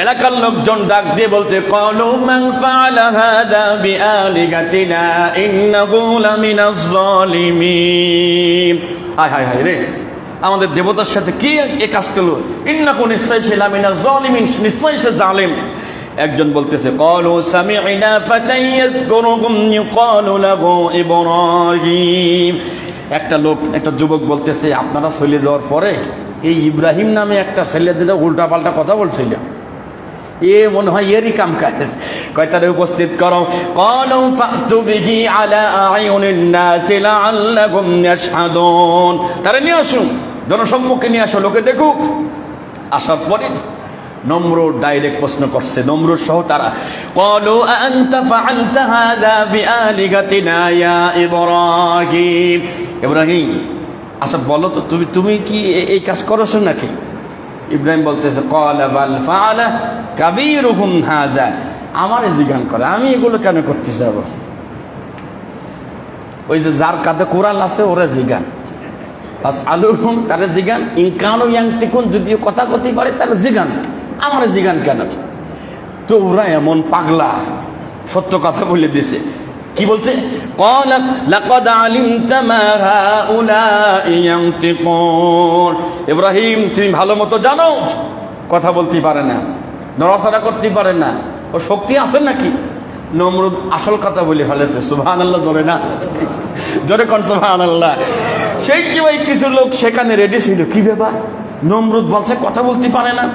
এলাকার লোকজন ডাক দিয়ে বলতে, ক্বালু মান ফাআলা হাযা বিআলিহাতিনা ইন্নাহু লামিনাজ জালিমিন। হায় হায় হায় রে, আমাদের দেবতার সাথে কি এই কাজ করলো? ইন্নাহু, নিশ্চয় সে লামিনাজ জালিমিন, নিশ্চয় সে জালেম। একজন বলতেছে ক্বালু সামি'না ফাতান ইয়াযকুরুকুম ইউকালু লাহু ইব্রাহিম। একটা যুবক বলতেছে আপনারা চলে যাওয়ার পরে এই ইব্রাহিম নামে একটা ছেলেদের উল্টা পাল্টা কথা বলছিল, এ মনে হয় এরই কাম কাজ, কয়টারে উপস্থিত করো। ক্বালু ফাতু বিহি আলা আয়ুনিন নাস লাআল্লাহুম ইয়াশহাদুন, তারা নিয়ে আসুন, জনসম্মুখে নিয়ে আসো, লোকে দেখুক। আসার পরে নমরুদ ডাইরেক্ট প্রশ্ন করছে, নমরুদ সহ তারা, ক্বালু আনতা ফাআলতা হাযা বিআলিহাতিনা ইয়া ইব্রাহিম। ইব্রাহিম, আচ্ছা বলো তো তুমি কি এই কাজ করছো নাকি? ইব্রাহিম বলতেছে ক্বালা বাল ফাআলা কাবীরুহুম হাযা, আমারে জিজ্ঞান করে, আমি এগুলো কেন করতে যাব? ওই যে যার কাঁধে কোরআন আছে ওরা জিজ্ঞান, ফাসআলুহুম, তারা জিজ্ঞান, ইন কানু ইয়ানতিকুন, যদিও কথা কইতে পারে তারা জিজ্ঞান, আমারে জিজ্ঞান কেন? তো ওরা এমন পাগলা, সত্য কথা বলে দিছে। কি বলছে? ক্বালা লাকাদ আলিমতা মা হাউলাই ইয়ানতিকুন, ইব্রাহিম তুমি ভালো মতো জানো কথা বলতে পারে না, নড়াচড়া করতে পারে না, ও শক্তি আছে নাকি? নমরুদ আসল কথা বলে ফেলেছে। সুবহানাল্লাহ, জোরে না, জোরে কোন সুবহানাল্লাহ। সেই সময় কিছু লোক সেখানে রেডি ছিল, কি ব্যাপার, নমরুদ বলছে কথা বলতে পারে না,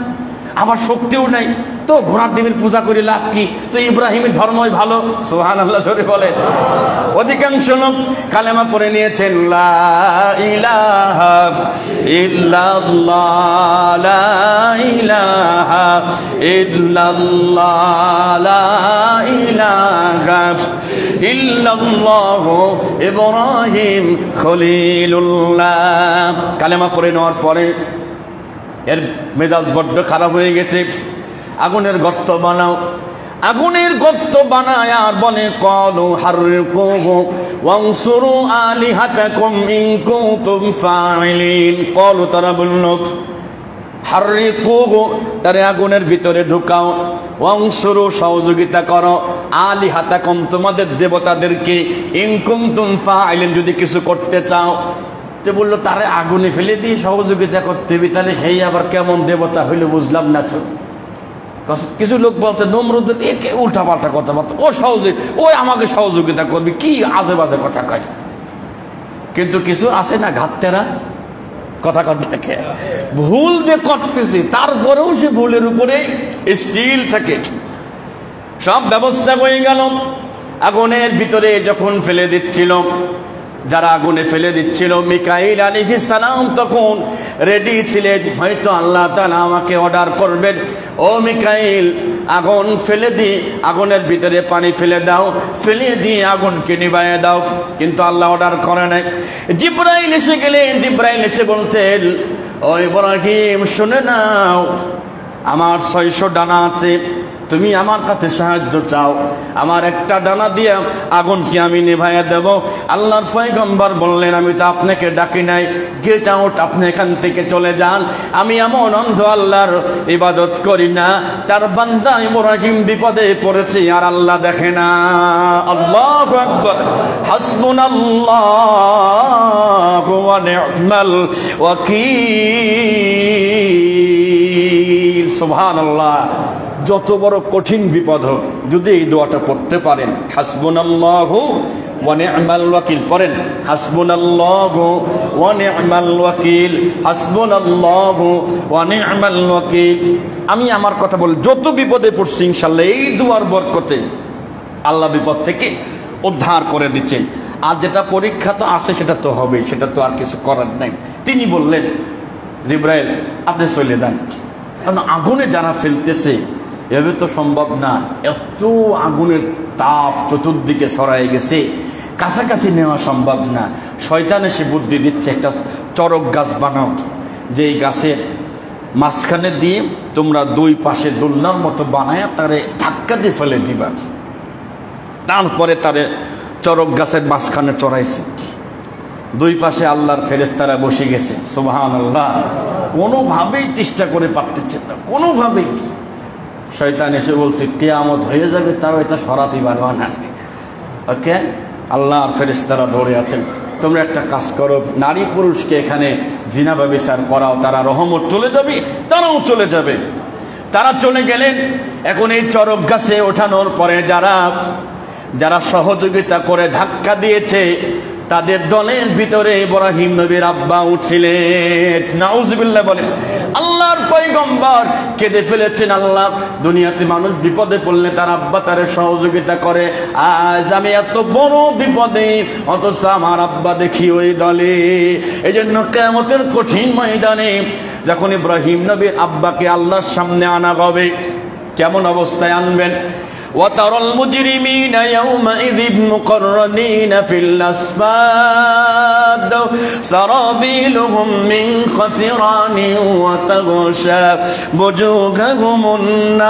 আমার শক্তিও নাই, তো ঘোড়ার ডিমের পূজা করে লাভ কি, তো ইব্রাহিমের ধর্মই ভালো। সুবহানাল্লাহ জোরে বলেন। অধিকাংশ লোক কালেমা পড়ে নিয়েছেন লা ইলাহা ইল্লাল্লাহ, লা ইলাহা ইল্লাল্লাহ, লা ইলাহা ইল্লাল্লাহ ইব্রাহিম খলিলুল্লাহ। কালেমা পড়ে নেওয়ার পরে এর মেজাজ বড্ড খারাপ হয়ে গেছে। আগুনের গর্ত বানাও, আগুনের গর্ত বানায় আর বলে ক্বালু হাররিকুহু ওয়ানসুরু আলিহাতাকুম ইন কুনতুম ফাইলিন। ক্বালু তারা বলল হাররিকুহু, তারে আগুনের ভিতরে ঢুকাও, ওয়ানসুরু সহযোগিতা করো, আলিহাতাকুম তোমাদের দেবতাদেরকে, ইন কুনতুম ফাইলিন যদি কিছু করতে চাও। তো বললো তারে আগুনে ফেলে দিয়ে সহযোগিতা করতে হবে, তাহলে সেই আবার কেমন দেবতা হইলো বুঝলাম না তো। কিছু লোক বলছে নমরুদের একে উল্টা পাল্টা কথাবার্তা, ও সহযোগী, ওই আমাকে সহযোগিতা করবি, কি আজে বাজে কথা কয়। কিন্তু কিছু আছে না ঘাটতেরা কথা থাকে, ভুল যে করতেছে তারপরেও সে ভুলের উপরে স্টিল থাকে। সব ব্যবস্থা হয়ে গেল। আগুনের ভিতরে যখন ফেলে দিচ্ছিল, যারা আগুনে ফেলে দিচ্ছিল, মিকাইল আলাইহিস সালাম তখন রেডি ছিলেন, হয়তো আল্লাহ তাআলা আমাকে অর্ডার করবেন, ও মিকাইল আগুন ফেলে দিয়ে আগুনের ভিতরে পানি ফেলে দাও, ফেলে দিয়ে আগুনকে নিভাইয়ে দাও। কিন্তু আল্লাহ অর্ডার করে নাই। জিবরাইল এসে গেলেন। জিবরাইল এসে বলতেন, ও ইব্রাহিম শুনে নাও, আমার 600 ডানা আছে, তুমি আমার কাছে সাহায্য চাও, আমার একটা ডানা দিয়ে আগুনকে আমি নিভাইয়া দেব। আল্লাহর পয়গম্বর বললেন, আমি তো আপনাকে ডাকি নাই, গেট আউট, আপনি এখান থেকে চলে যান। আমি এমন অন্ধ আল্লাহর ইবাদত করি না, তার বান্দা ইব্রাহিম বিপদে পড়েছে আর আল্লাহ দেখে না। আল্লাহু আকবার। হাসবুনাল্লাহু ওয়া নি'মাল ওয়াকিল। সুবহানাল্লাহ। যত বড় কঠিন বিপদ হোক, যদি এই দোয়াটা পড়তে পারেন, হাসবুনাল্লাহু ওয়া নি'মাল ওয়াকিল পড়েন, হাসবুনাল্লাহু ওয়া নি'মাল ওয়াকিল, হাসবুনাল্লাহু ওয়া নি'মাল ওয়াকিল। আমি আমার কথা বলি, যত বিপদে পড়ছি ইনশাআল্লাহ এই দোয়ার বরকতে আল্লাহ বিপদ থেকে উদ্ধার করে দিচ্ছেন। আর যেটা পরীক্ষা তো আছে সেটা তো হবে, সেটা তো আর কিছু করার নাই। তিনি বললেন, জিবরাইল আপনি চলে যান, কারণ আগুনে যারা ফেলতেছে এভাবে তো সম্ভব না, এত আগুনের তাপ চতুর্দিকে ছড়াই গেছে, কাছাকাছি নেওয়া সম্ভব না। শয়তান এসে বুদ্ধি দিচ্ছে, একটা চরক গাছ বানাও, যেই গাছের মাঝখানে দিয়ে তোমরা দুই পাশে দোলনার মতো বানায় তারে ধাক্কা দিয়ে ফেলে দিবা। তারপরে তারে চরক গাছের মাঝখানে চড়াইছে, দুই পাশে আল্লাহর ফেরেশতারা বসে গেছে। সুবহানাল্লাহ। কোনোভাবেই চেষ্টা করে পারতেছেন না, কোনোভাবেই। শয়তান এসে বলছে কিয়ামত হয়ে যাবে, তাও এটা সরাতে পারবা না। ওকে, আল্লাহর ফেরেশতারা ধরে আছেন, তোমরা একটা কাজ করো, নারী পুরুষকে এখানে জিনা ব্যভিচার করাও, তারা রহমত চলে যাবে, তারাও চলে যাবে। তারা চলে গেলেন। এখন এই চরক গাছে ওঠানোর পরে যারা সহযোগিতা করে ধাক্কা দিয়েছে, তাদের দলের ভিতরে ইব্রাহিম নবীর আব্বা উঠছিলেন। নাউজুবিল্লাহ বলেন। আল্লাহর পয়গম্বর কেঁদে ফেলেছেন, আল্লাহ দুনিয়াতে মানুষ বিপদে পড়লে তার আব্বা তারে সহযোগিতা করে, আজ আমি এত বড় বিপদে, অথচ আমার আব্বা দেখি ওই দলে। এই জন্য কিয়ামতের কঠিন ময়দানে যখন ইব্রাহিম নবীর আব্বাকে আল্লাহর সামনে আনা হবে, কেমন অবস্থায় আনবেন? وترى المجرمين يومئذ مقرنين في الأصفاد سرابيلهم من قطران وتغشى وجوههم النار।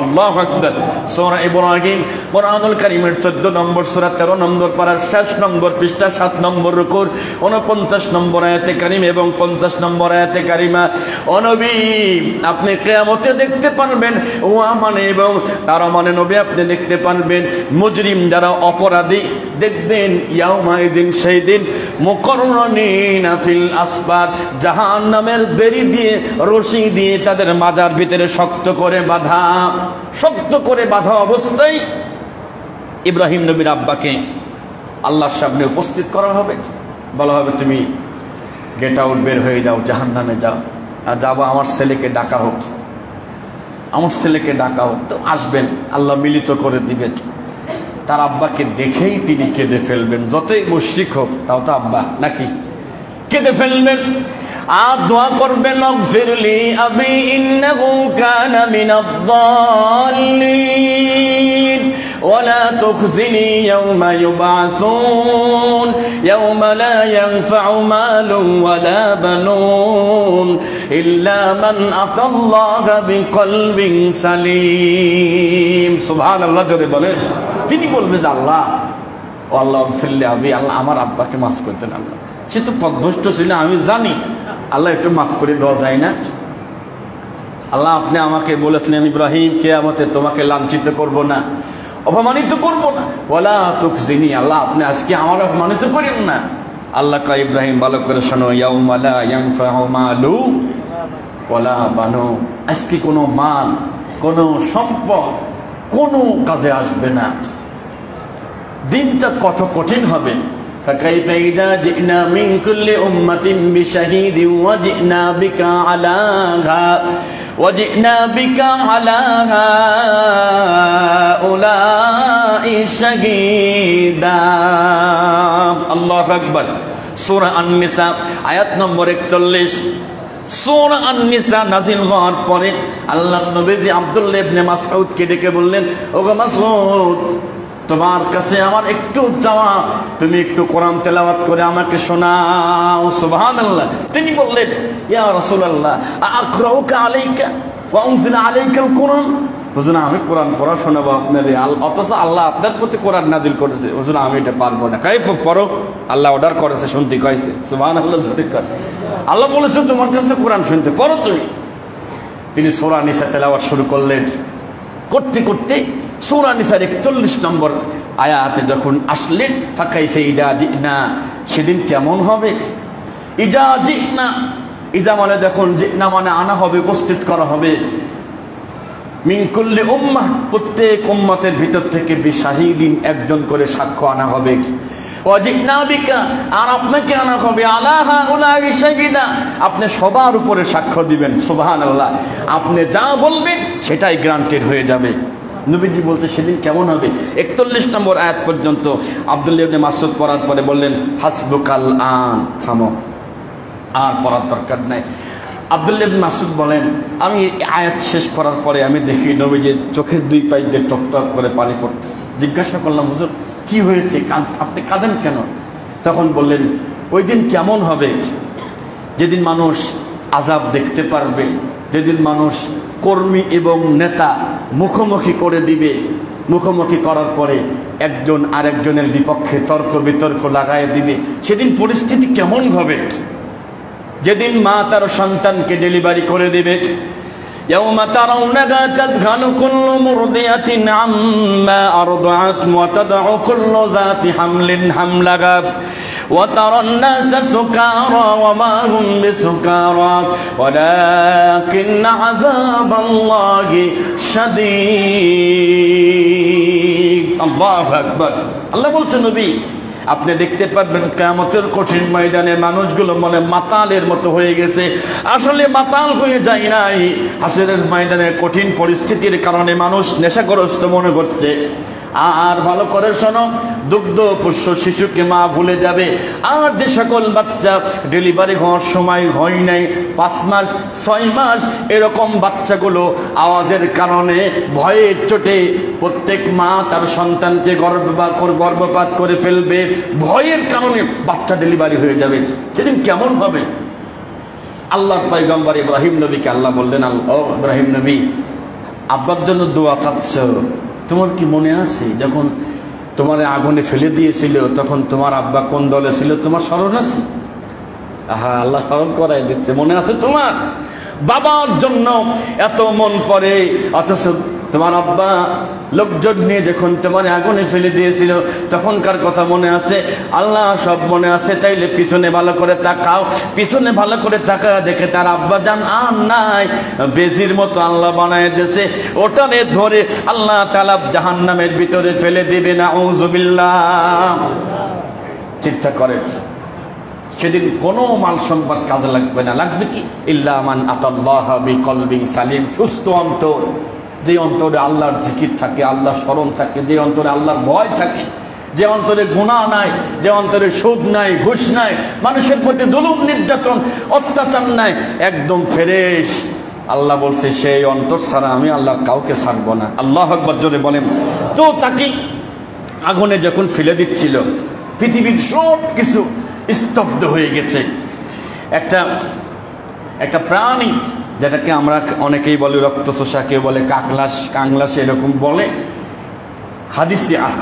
الله أكبر। সূরা ইব্রাহিম কোরআনুল কারীমের 14 নম্বর সূরা 13 নম্বর পারার 6 নম্বর পৃষ্ঠা 7 নম্বর রুকুর 49 নম্বর আয়াতে কারীম এবং 50 নম্বর আয়াতে কারীমা। ও নবী, আপনি কিয়ামতে দেখতে পারবেন, ও মানে এবং তারা মানে নবী আপনি দেখতে পারবেন মুজরিম যারা অপরাধী, দেখবেন ইয়াউমাইদিন সেই দিন মুকাররানিনা ফিল আসবাদ, জাহান্নামের বেড়ি দিয়ে রশি দিয়ে তাদের মাজার ভিতরে শক্ত করে বাঁধা অবস্থায় ইব্রাহিম নবীর আব্বাকে আল্লাহর সামনে উপস্থিত করা হবে। বলা হবে তুমি গেট আউট, বের হয়ে যাও, জাহান্নামে যাও। যাবো, আমার ছেলেকে ডাকা হোক, আমার ছেলেকে ডাকা হোক। তো আসবেন, আল্লাহ মিলিত করে দিবেন। তার আব্বাকে দেখেই তিনি কেঁদে ফেলবেন, যতই মুশরিক হোক তাও তো আব্বা নাকি, কেঁদে ফেলবেন। আর দোয়া করবেন, আগফিরলি আবি ইন্নাহু কানা মিনাদ-দাল্লিন ওয়ালা তুখজিনি ইয়াওমা ইউবআসুন ইয়াওমা লা ইয়ানফা'ু মালুন ওয়ালা বানুন ইল্লা মান আতাল্লাহা বিকলবিন সালিম। সুবহানাল্লাহ, জোরে বলেন। তিনি বলবে যে আল্লাহ, ও আল্লাহ আগফিরলি আবি, আল্লাহ আমার আব্বাকে মাফ করে দেন। আল্লাহ, সে তো পথভ্রষ্ট ছিল, আমি জানি, আল্লাহ একটু মাফ করে দেওয়া যায় না? আল্লাহ, আপনি আমাকে বলেছিলেন ইব্রাহিম কিয়ামতে তোমাকে লাঞ্ছিত করব না, অপমানিত করব না, ওয়ালা তুখজিনি, আল্লাহ আপনি আজকে আমার অপমানিত করেন না। আল্লাহ কয়, ইব্রাহিম ভালো করে শোনো, ইয়াউমা লা ইয়ানফা'ু মালু ওয়ালা বানুন, আজকে কোনো মাল, কোনো সম্পদ কোনো কাজে আসবে না। দিনটা কত কঠিন হবে। فكيف إذا جئنا من كل أمة بشهيد وجئنا بك على هؤلاء شهيدا। আল্লাহু আকবার। সূরা আন-নিসা আয়াত নম্বর 41। সূরা আন-নিসা নাযিল হওয়ার পরে আল্লাহর নবী আব্দুল্লাহ ইবনে মাসউদকে ডেকে বললেন, ওগো মাসউদ, তোমার কাছে আমার একটু চাওয়া, তুমি একটু কোরআন তেলাওয়াত করে আমাকে শোনাও। সুবহানাল্লাহ। তিনি বললেন, ইয়া রাসূলুল্লাহ আকরাউকা আলাইকা ওয়া উনজিলা আলাইকাল কোরআন। হুজুর, আমি কোরআন পড়া শোনাবো আপনার, অথচ আল্লাহ আপনার প্রতি কোরআন নাযিল করেছে। হুজুর, আমি এটা পারবো না। কাই পড়ো, আল্লাহ অর্ডার করেছে, শুনতে কইছে। সুবহানাল্লাহ, জোরে কর। আল্লাহ বলেছে তোমার কাছে কোরআন শুনতে, পড়ো তুমি। তিনি সূরা নিসা তেলাওয়াত শুরু করলেন। করতে করতে সূরা নিসার 41 নম্বর আয়াতে যখন আসলেন, ফাকাইফা ইযা জিনা, সেদিন কেমন হবে। ইযা জিনা, ইযা মানে যখন, জিনা মানে আনা হবে, উপস্থিত করা হবে। মিন কুল্লি উম্মাহ, প্রত্যেক উম্মতের ভিতর থেকে বিশাহিদিন, একজন করে সাক্ষ্য আনা হবে। ওয়া জিনা বিকা, আর আপনাকে আনা হবে আলা হাউলাই শাহিদা, আপনি সবার উপরে সাক্ষ্য দিবেন। সুবহানাল্লাহ। আপনি যা বলবেন সেটাই গ্রান্টেড হয়ে যাবে। নবীজি বলতে সেদিন কেমন হবে। 41 নম্বর আয়াত পর্যন্ত আব্দুল্লাহ ইবনে মাসউদ পড়ার পরে বললেন, হাসবুকাল আন, থামো, আর পড়ার দরকার নাই। আব্দুল্লাহ ইবনে মাসউদ বলেন, আমি আয়াত শেষ করার পরে আমি দেখি নবীজির চোখের দুই পাশ দিয়ে টপ টপ করে পানি পড়তেছে। জিজ্ঞাসা করলাম, হুজুর কি হয়েছে, আপনি কাঁদেন কেন? তখন বললেন, ওই দিন কেমন হবে, যেদিন মানুষ আযাব দেখতে পারবে, যেদিন মানুষ কর্মী এবং নেতা মুখোমুখি করে দিবে, মুখোমুখি করার পরে একজন আরেকজনের বিপক্ষে তর্ক বিতর্ক লাগায় দিবে, সেদিন পরিস্থিতি কেমন হবে। যেদিন মা তার সন্তানকে ডেলিভারি করে দিবে, يوم ترونها تذهل كل مرضية عما أرضعت وتضع كل ذات حمل حملها وترى الناس سكارى وما هم بسكارى ولكن عذاب الله شديد। الله أكبر। الله বলছেন, নবী আপনি দেখতে পারবেন কিয়ামতের কঠিন ময়দানে মানুষগুলো মনে মাতালের মতো হয়ে গেছে। আসলে মাতাল হয়ে যায় নাই, হাসরের ময়দানের কঠিন পরিস্থিতির কারণে মানুষ নেশাগ্রস্ত মনে করছে। আর ভালো করে শোনো, দুগ্ধ পুষ্য শিশুকে মা ভুলে যাবে। আর যে সকল বাচ্চা ডেলিভারি হওয়ার সময় হয় নাই, 5 মাস 6 মাস এরকম বাচ্চাগুলো আওয়াজের কারণে ভয়ে চোটে প্রত্যেক মা তার সন্তানকে গর্ভপাত করে ফেলবে, ভয়ের কারণে বাচ্চা ডেলিভারি হয়ে যাবে। সেদিন কেমন হবে। আল্লাহর পয়গম্বর ইব্রাহিম নবীকে আল্লাহ বললেন, ইব্রাহিম নবী আব্বার জন্য দোয়া চাচ্ছ, তোমার কি মনে আছে যখন তোমার আগুনে ফেলে দিয়েছিল তখন তোমার আব্বা কোন দলে ছিল, তোমার স্মরণ আছে? আহা, আল্লাহ স্মরণ করাই দিচ্ছে, মনে আছে তোমার? বাবার জন্য এত মন পড়ে, অথচ তোমার আব্বা লোকজন নিয়ে যখন তোমার আগুনে ফেলে দিয়েছিল তখনকার কথা মনে আছে? আল্লাহ সব মনে আছে। তাইলে পিছনে ভালো করে তাকাও, পিছনে ভালো করে তাকা, দেখে তার আব্বা জান আর নাই, বেজির মতো আল্লাহ বানায় দিয়েছে। ওটারে ধরে আল্লাহ তাআলা জাহান্নামের ভিতরে ফেলে দিবে। নাউযুবিল্লাহ। চিন্তা করেন, সেদিন কোনো মাল সম্পদ কাজে লাগবে না। লাগবে কি? ইল্লা মান আতাল্লাহা বিকলবিন সালিম, সুস্থ অন্তর, যে অন্তরে আল্লাহর জিকির থাকে, আল্লাহর স্মরণ থাকে, যে অন্তরে আল্লাহর ভয় থাকে, যে অন্তরে গুনাহ নাই, যে অন্তরে সুদ নাই, ঘুষ নাই, মানুষের প্রতি জুলুম নির্যাতন অত্যাচার নাই, একদম ফ্রেশ। আল্লাহ বলছে সেই অন্তর ছাড়া আমি আল্লাহ কাউকে ছাড়বো না। আল্লাহু আকবার জোরে বলেন। তো তাকে আগুনে যখন ফেলে দিচ্ছিল, পৃথিবীর সব কিছু স্তব্ধ হয়ে গেছে। একটা প্রাণী, যেটাকে আমরা অনেকেই বলে রক্তচোষা, কেউ বলে কাংলাস এরকম বলে,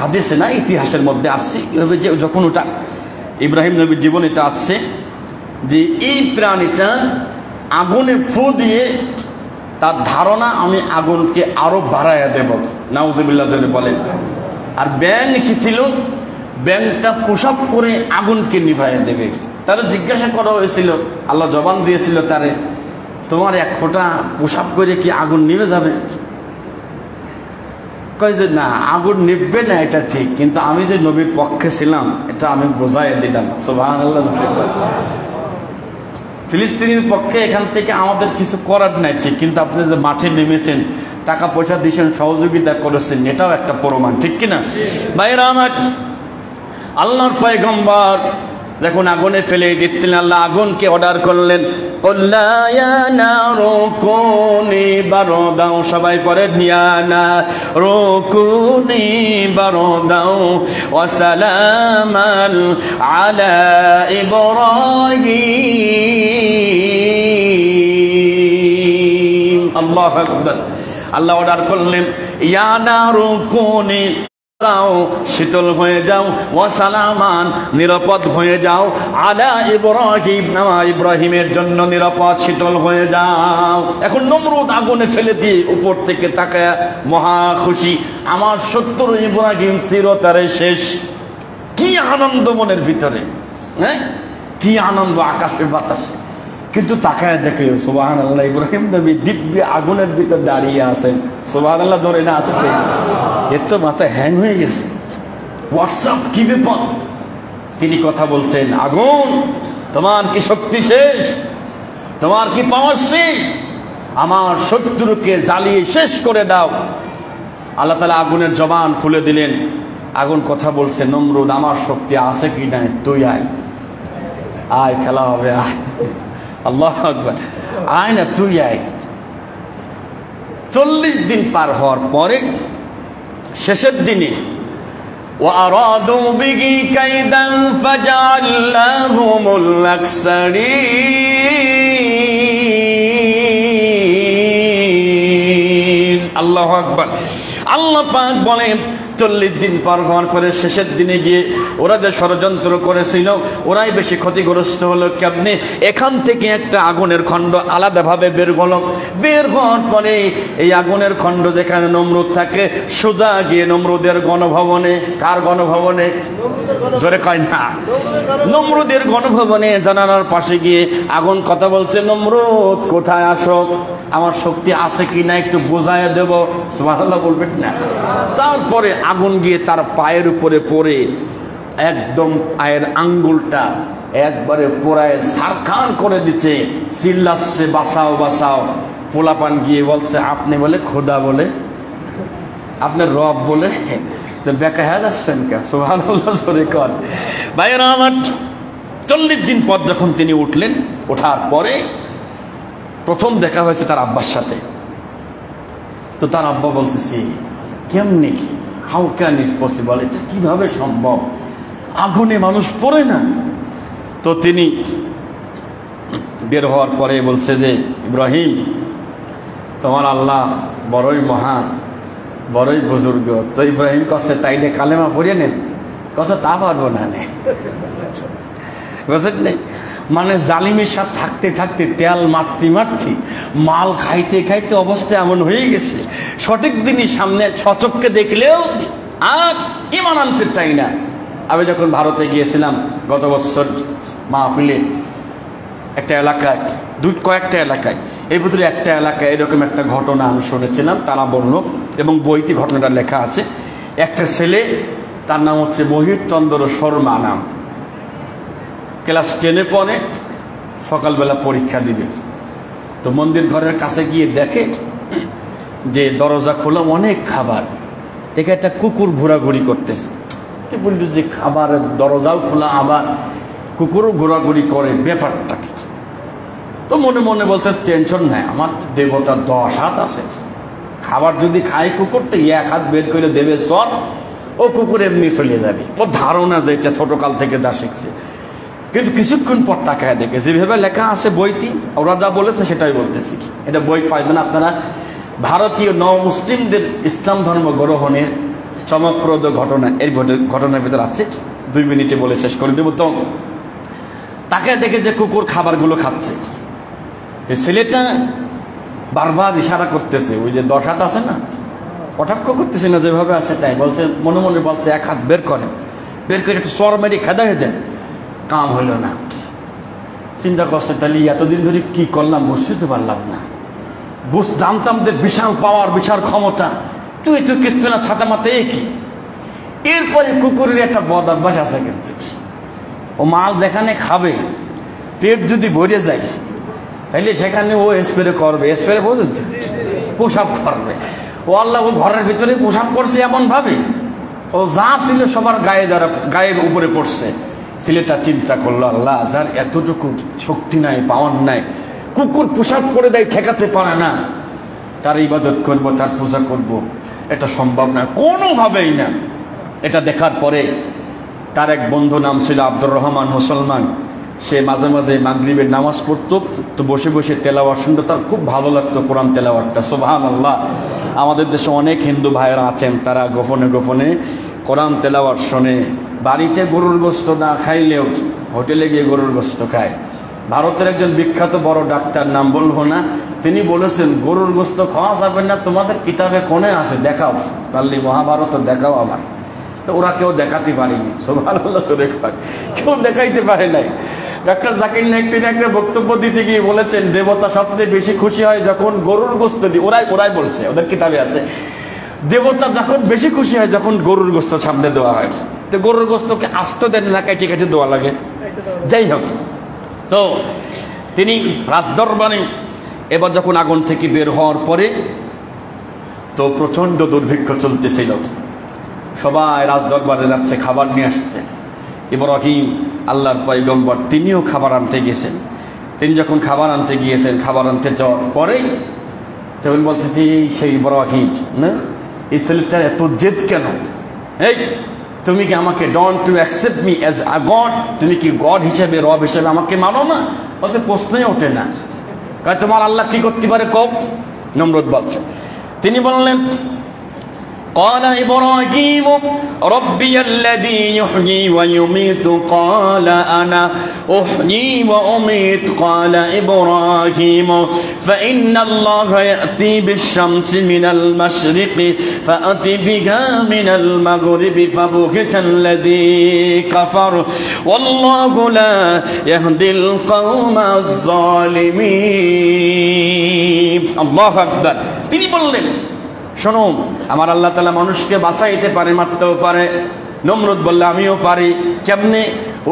হাদিসে না ইতিহাসের মধ্যে আসছে এভাবে যে যখন ওটা ইব্রাহিম নবীর জীবনীতে আসছে যে এই প্রাণীটা আগুনে ফু দিয়ে তার ধারণা আমি আগুনকে আরো বাড়াইয়া দেব, নাউজুবিল্লাহ বলেন। আর ব্যাঙ এসেছিল, ব্যাঙটা পোশাক করে আগুনকে নিভাইয়া দেবে। তারা জিজ্ঞাসা করা হয়েছিল, আল্লাহ জবান দিয়েছিল তারে, তোমার এক ফোঁটা পোশাক করে কি আগুন নিভে যাবে? কয় যে না, আগুন নিভবে না এটা ঠিক, কিন্তু আমি যে নবীর পক্ষে ছিলাম এটা আমি বোঝাই দিলাম। সুবহানাল্লাহ। ফিলিস্তিনের পক্ষে এখান থেকে আমাদের কিছু করার নাই ঠিক, কিন্তু আপনি যে মাঠে নেমেছেন, টাকা পয়সা দিয়েছেন, সহযোগিতা করেছেন, এটাও একটা প্রমাণ, ঠিক কিনা ভাইরা আমার? আল্লাহর পয়গম্বর দেখুন আগুনে ফেলে দিচ্ছিলেন, আল্লাহ আগুনকে অর্ডার করলেন, কুল্লা ইয়া নারু কুনি বারদাও, সবাই পড়ে ইয়া নারু কুনি বারদাও ওয়া সালামান আলা ইব্রাহিম। আল্লাহু আকবার। আল্লাহ অর্ডার করলেন ইয়া নারু কুনি, শীতল হয়ে যাও, ওয়া সালামান, নিরাপদ হয়ে যাও, আলা ইব্রাহিম, ইব্রাহিমের জন্য নিরাপদ শীতল হয়ে যাও। এখন নমরুদ আগুনে ফেলে দিয়ে উপর থেকে তাকায় মহা খুশি, আমার শত্রু ইব্রাহিম চিরতরে শেষ। কি আনন্দ মনের ভিতরে, হ্যাঁ, কি আনন্দ আকাশে বাতাসে। কিন্তু তাকায় দেখে সুবহানাল্লাহ, ইব্রাহিম নবী দিব্য আগুনের ভিতর দাঁড়িয়ে আছেন। সুবহানাল্লাহ ধরে না আসতে, এর তো মাথা হ্যাং হয়ে গেছে। হোয়াটসঅ্যাপ কি ব্যাপার? তিনি কথা বলছেন, আগুন তোমার কি শক্তি শেষ? তোমার কি পাওয়ার শেষ? আমার শত্রুকে জ্বালিয়ে শেষ করে দাও। আল্লাহ তাআলা আগুনের জবান খুলে দিলেন। আগুন কথা বলছে, নমরুদ আমার শক্তি আছে কি নাই, তুই আয়, আয় খেলা হবে, আয়। আল্লাহু আকবার। আয় না, তুই আয়। 40 দিন পার হওয়ার পরে শেষের দিনে ওয়ারাদু বিহি কাইদান ফাজআলনাহুমুল আকসারিন। আল্লাহু আকবার। আল্লাহ পাক বলেন 40 দিন পার হওয়ার পরে শেষের দিনে গিয়ে ওরা যে ষড়যন্ত্র করেছিল ওরাই বেশি ক্ষতিগ্রস্ত হলো। কেমনে? এখান থেকে একটা আগুনের খণ্ড আলাদাভাবে বের হলো। বের হওয়ার পরে এই আগুনের খণ্ড যেখানে নমরুদ থাকে, সোজা গিয়ে নমরুদের গণভবনে। কার গণভবনে? জোরে কয় না। নমরুদের গণভবনে জানালার পাশে গিয়ে আগুন কথা বলছে, নমরুদ কোথায় আসো, আমার শক্তি আছে কি না একটু বোঝায় দেব। সুবহানাল্লাহ বলবেন না? তারপরে আগুন গিয়ে তার পায়ের উপরে পড়ে একদম পায়ের আঙ্গুলটা একবারে পোড়ায় সারখান করে দিচ্ছে। চিল্লাচ্ছে, বাঁচাও বাঁচাও। পোলাপান গিয়ে বলছে, আপনি বলে খোদা বলে, আপনার রব বলে বেকা হয়ে যাচ্ছেন কে? সুবহানাল্লাহ জোরে কর ভাইরা আমার। 40 দিন পর যখন তিনি উঠলেন, ওঠার পরে প্রথম দেখা হয়েছে তার আব্বার সাথে। তো তার আব্বা বলতেছি, কেমনি কি, হাউ ক্যান ইট পসিবল, এটা কিভাবে সম্ভব, আগুনে মানুষ পড়ে না? তো তিনি বের হওয়ার পরে বলছে যে, ইব্রাহিম তোমার আল্লাহ বড়ই মহান, বড়ই বুজুর্গ। তো ইব্রাহিম কছে, তাইলে কালেমা পড়িয়ে নেন। কছে, তা পারবো না। বুঝলেন নেই, মানে জালিমের সাথে থাকতে থাকতে তেল মারছি, মাল খাইতে খাইতে অবস্থা এমন হয়ে গেছে, সঠিক দিনই সামনে সচক্ষে দেখলেও আর ইমান আনতে চাই না। আমি যখন ভারতে গিয়েছিলাম গত বছর মাহফিলে, একটা এলাকায়, কয়েকটা এলাকায়, এই ভিতরে একটা এলাকায় এরকম একটা ঘটনা আমি শুনেছিলাম, তারা বলল, এবং বইতে ঘটনাটা লেখা আছে। একটা ছেলে, তার নাম হচ্ছে মোহিত চন্দ্র শর্মা নাম, ক্লাস 10-এ পড়ে, সকালবেলা পরীক্ষা দিবে। তো মন্দির ঘরের কাছে গিয়ে দেখে যে দরজা খোলা, অনেক খাবার, দেখে একটা কুকুর ঘোরাঘুরি করতেছে। বলল যে খাবারের দরজাও খোলা, আবার কুকুরও ঘোরাঘুরি করে, ব্যাপারটা কি? তো মনে মনে বলছে টেনশন নাই, আমার দেবতার 10 হাত আছে, খাবার যদি খায় কুকুর তো 1 হাত বের করে দেবে সব, ও কুকুর এমনি চলে যাবে। ও ধারণা যে এটা ছোটকাল থেকে যা শিখছে। কিন্তু কিছুক্ষণ পর তাকায় দেখে যেভাবে লেখা আছে বইটি, ওরা যা বলেছে সেটাই বলতেছি। এটা বই পাইবেন আপনারা। ভারতীয় মুসলিমদের ইসলাম ধর্ম গ্রহণের চমকপ্রদ ঘটনা, এই ঘটনার ভিতরে আছে, 2 মিনিটে বলে শেষ করে দেব। তো তাকে দেখে যে কুকুর খাবারগুলো খাচ্ছে, ছেলেটা বারবার ইশারা করতেছে, ওই যে 10 হাত আছে না, কটাক্ষ করতেছে না, যেভাবে আছে তাই বলছে, মনে মনে বলছে 1 হাত বের করেন, বের করে একটু সর মেরে খেদা দেন। কাম হইল না। চিন্তা করছে তাহলে এতদিন ধরে কি করলাম বুঝতে পারলাম না, জানতাম যে বিশাল পাওয়ার, বিশাল ক্ষমতা, তুই কিছু না, ছাতা মাতে কি। এরপরে কুকুরের একটা বদ অভ্যাস আছে, কিন্তু ও মাল যেখানে খাবে, পেট যদি ভরে যায় তাহলে সেখানে ও স্প্রে করবে, স্প্রে বোঝেন তো, পোশাক করবে। ও আল্লাহ, ও ঘরের ভিতরে পোশাক করছে এমন ভাবে, ও যা ছিল সবার গায়ের উপরে পড়ছে। ছেলেটা চিন্তা করলো, আল্লাহ, যার এতটুকু শক্তি নাই, পাওয়ার নাই, কুকুর পোশাক করে দেয়, ঠেকাতে পারে না, তার ইবাদত করব, তার পূজা করব, এটা সম্ভব না, কোনোভাবেই না। এটা দেখার পরে তার এক বন্ধু, নাম ছিল আব্দুর রহমান মুসলমান, সে মাঝে মাঝে মাগরিবের নামাজ পড়তো, তো বসে বসে তেলাওয়াত শুনতো, তার খুব ভালো লাগতো কোরআন তেলাওয়াতটা। সুবহানাল্লাহ। আমাদের দেশে অনেক হিন্দু ভাইয়েরা আছেন, তারা গোপনে গোপনে কোরআন তেলাওয়াত শোনে। বাড়িতে গরুর গোশত না খাইলেও হোটেলে গিয়ে গরুর গোশত খায়। ভারতের একজন বিখ্যাত বড় ডাক্তার, নাম বলবো না, তিনি বলেছেন গরুর গোশত খাওয়া যাবে না, তোমাদের কিতাবে কোনে আছে দেখাও, পারলে মহাভারত দেখাও আমার। তো ওরা কেউ দেখাতে পারেনি। সুবহানাল্লাহ, কেউ দেখাইতে পারে নাই। ডক্টর জাকির নায়েক তিনি একটা বক্তব্য দিতে গিয়ে বলেছেন, দেবতা সবচেয়ে বেশি খুশি হয় যখন গরুর গোশত দিই। ওরাই বলছে, ওদের কিতাবে আছে, দেবতা যখন বেশি খুশি হয় যখন গরুর গোশত সামনে দেওয়া হয়। তো গরুর গোশতকে আস্ত দেন না, কেটে কেটে দেওয়া লাগে। যাই হোক, তো তিনি রাজদরবারে এবার যখন আগুন থেকে বের হওয়ার পরে, তো প্রচণ্ড দুর্ভিক্ষ চলতেছিল, সবাই রাজদরবারে যাচ্ছে খাবার নিয়ে আসতে। ইব্রাহিম আল্লাহর পয়গম্বর, তিনিও খাবার আনতে গেছেন। তিনি যখন খাবার আনতে গিয়েছেন, খাবার আনতে যাওয়ার পরেই তখন বলতেছি, সেই ইব্রাহিম না, এই ছেলেটার এত জেদ কেন? এই তুমি কি আমাকে don't to accept me as a god, তুমি কি গড হিসেবে, রব হিসেবে আমাকে মানো না? অত প্রশ্নই ওঠে না। কারণ তোমার আল্লাহ কি করতে পারে কও? নমরুদ বলছে, তিনি বললেন, قال إبراهيم ربي الذي يحيي ويميت قال أنا أحيي وأميت قال إبراهيم فإن الله يأتي بالشمس من المشرق فأت بها من المغرب فبهت الذي كفر والله لا يهدي القوم الظالمين الله أكبر তিনি বললেন, শোনো, আমার আল্লাহ তাআলা মানুষকে বাঁচাইতে পারে, মারতেও পারে। নমরুদ বললে, আমিও পারি। কেমনে?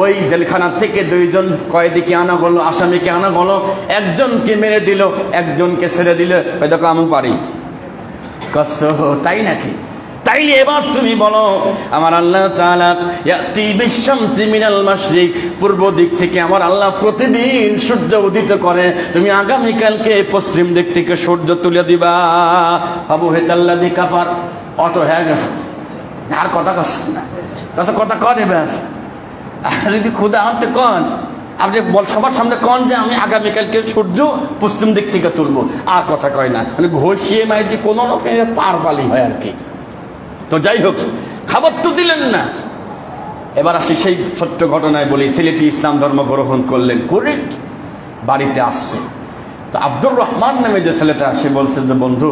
ওই জেলখানা থেকে 2 জন কয়েদিকে আনা হলো, আসামিকে আনা হলো, একজনকে মেরে দিল, একজনকে ছেড়ে দিল, ওই দেখো আমি পারি। তাই নাকি? তাইলে এবার তুমি বলো, আমার আল্লাহ তাআলা ইয়াতি বিশ-শামসি মিনাল মাশরিক, পূর্ব দিক থেকে আমার আল্লাহ প্রতিদিন সূর্য উদিত করে, তুমি আগামীকালকে পশ্চিম দিক থেকে সূর্য তুলে দিবা। আবু হেতাল্লাযী কাফার, অত হয়ে গেছে, আর কথা কষ্ট না, কথা কন। এবার যদি খুদা আনতে কন, আপনি সবার সামনে কন যে আমি আগামীকালকে সূর্য পশ্চিম দিক থেকে তুলবো, আর কথা কয় না, মানে ঘষিয়ে মাইতে কোনো লোকের পার পালি হয় আর কি। তো যাই হোক, খাবার তো দিলেন না। এবার আসি সেই ছোট্ট ঘটনায় বলি, ছেলেটি ইসলাম ধর্ম গ্রহণ করলেন, করে বাড়িতে আসছে। তো আব্দুর রহমান নামে যে ছেলেটা, সে বলছে যে বন্ধু,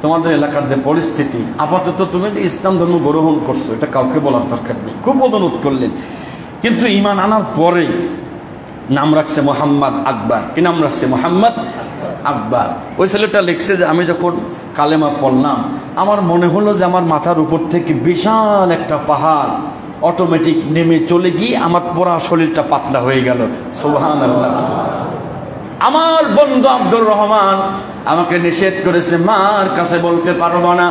তোমাদের এলাকার যে পরিস্থিতি, আপাতত তুমি যে ইসলাম ধর্ম গ্রহণ করছো এটা কাউকে বলার দরকার নেই। খুব অনুরোধ করলেন, কিন্তু ঈমান আনার পরে নাম রাখছে মোহাম্মদ আকবর। কি নাম রাখছে? মোহাম্মদ আকবর। ওই ছেলেটা লিখছে যে আমি যখন কালেমা পড়লাম, আমার মনে হলো যে আমার মাথার উপর থেকে বিশাল একটা পাহাড় অটোমেটিক নেমে চলে গিয়ে আমার পুরা শরীরটা পাতলা হয়ে গেল। সুবহানাল্লাহ। আমার বন্ধু আব্দুর রহমান আমাকে নিষেধ করেছে, মার কাছে বলতে পারবো না,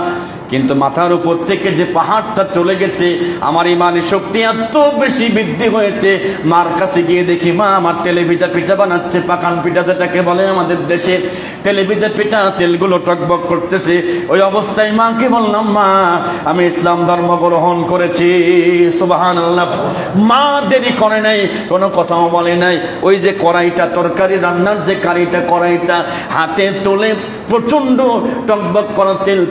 কিন্তু মাথার উপর থেকে যে পাহাড়টা চলে গেছে, আমার ইমানের শক্তি এত বেশি বৃদ্ধি হয়েছে, মার কাছে গিয়ে দেখি মা আমার তেলেভিজা পিঠা বানাচ্ছে, পাকান পিঠা যেটাকে বলে আমাদের দেশে, তেলেভিজা পিঠা, তেলগুলো টকবক করতেছে। ওই অবস্থায় মাকে বললাম, মা আমি ইসলাম ধর্ম গ্রহণ করেছি। সুবহানাল্লাহ। মা দেরি করে নাই, কোনো কথাও বলে নাই। ওই যে কড়াইটা, তরকারি রান্নার যে কড়াইটা হাতে তুলে প্রচন্ড টকবক করা তেল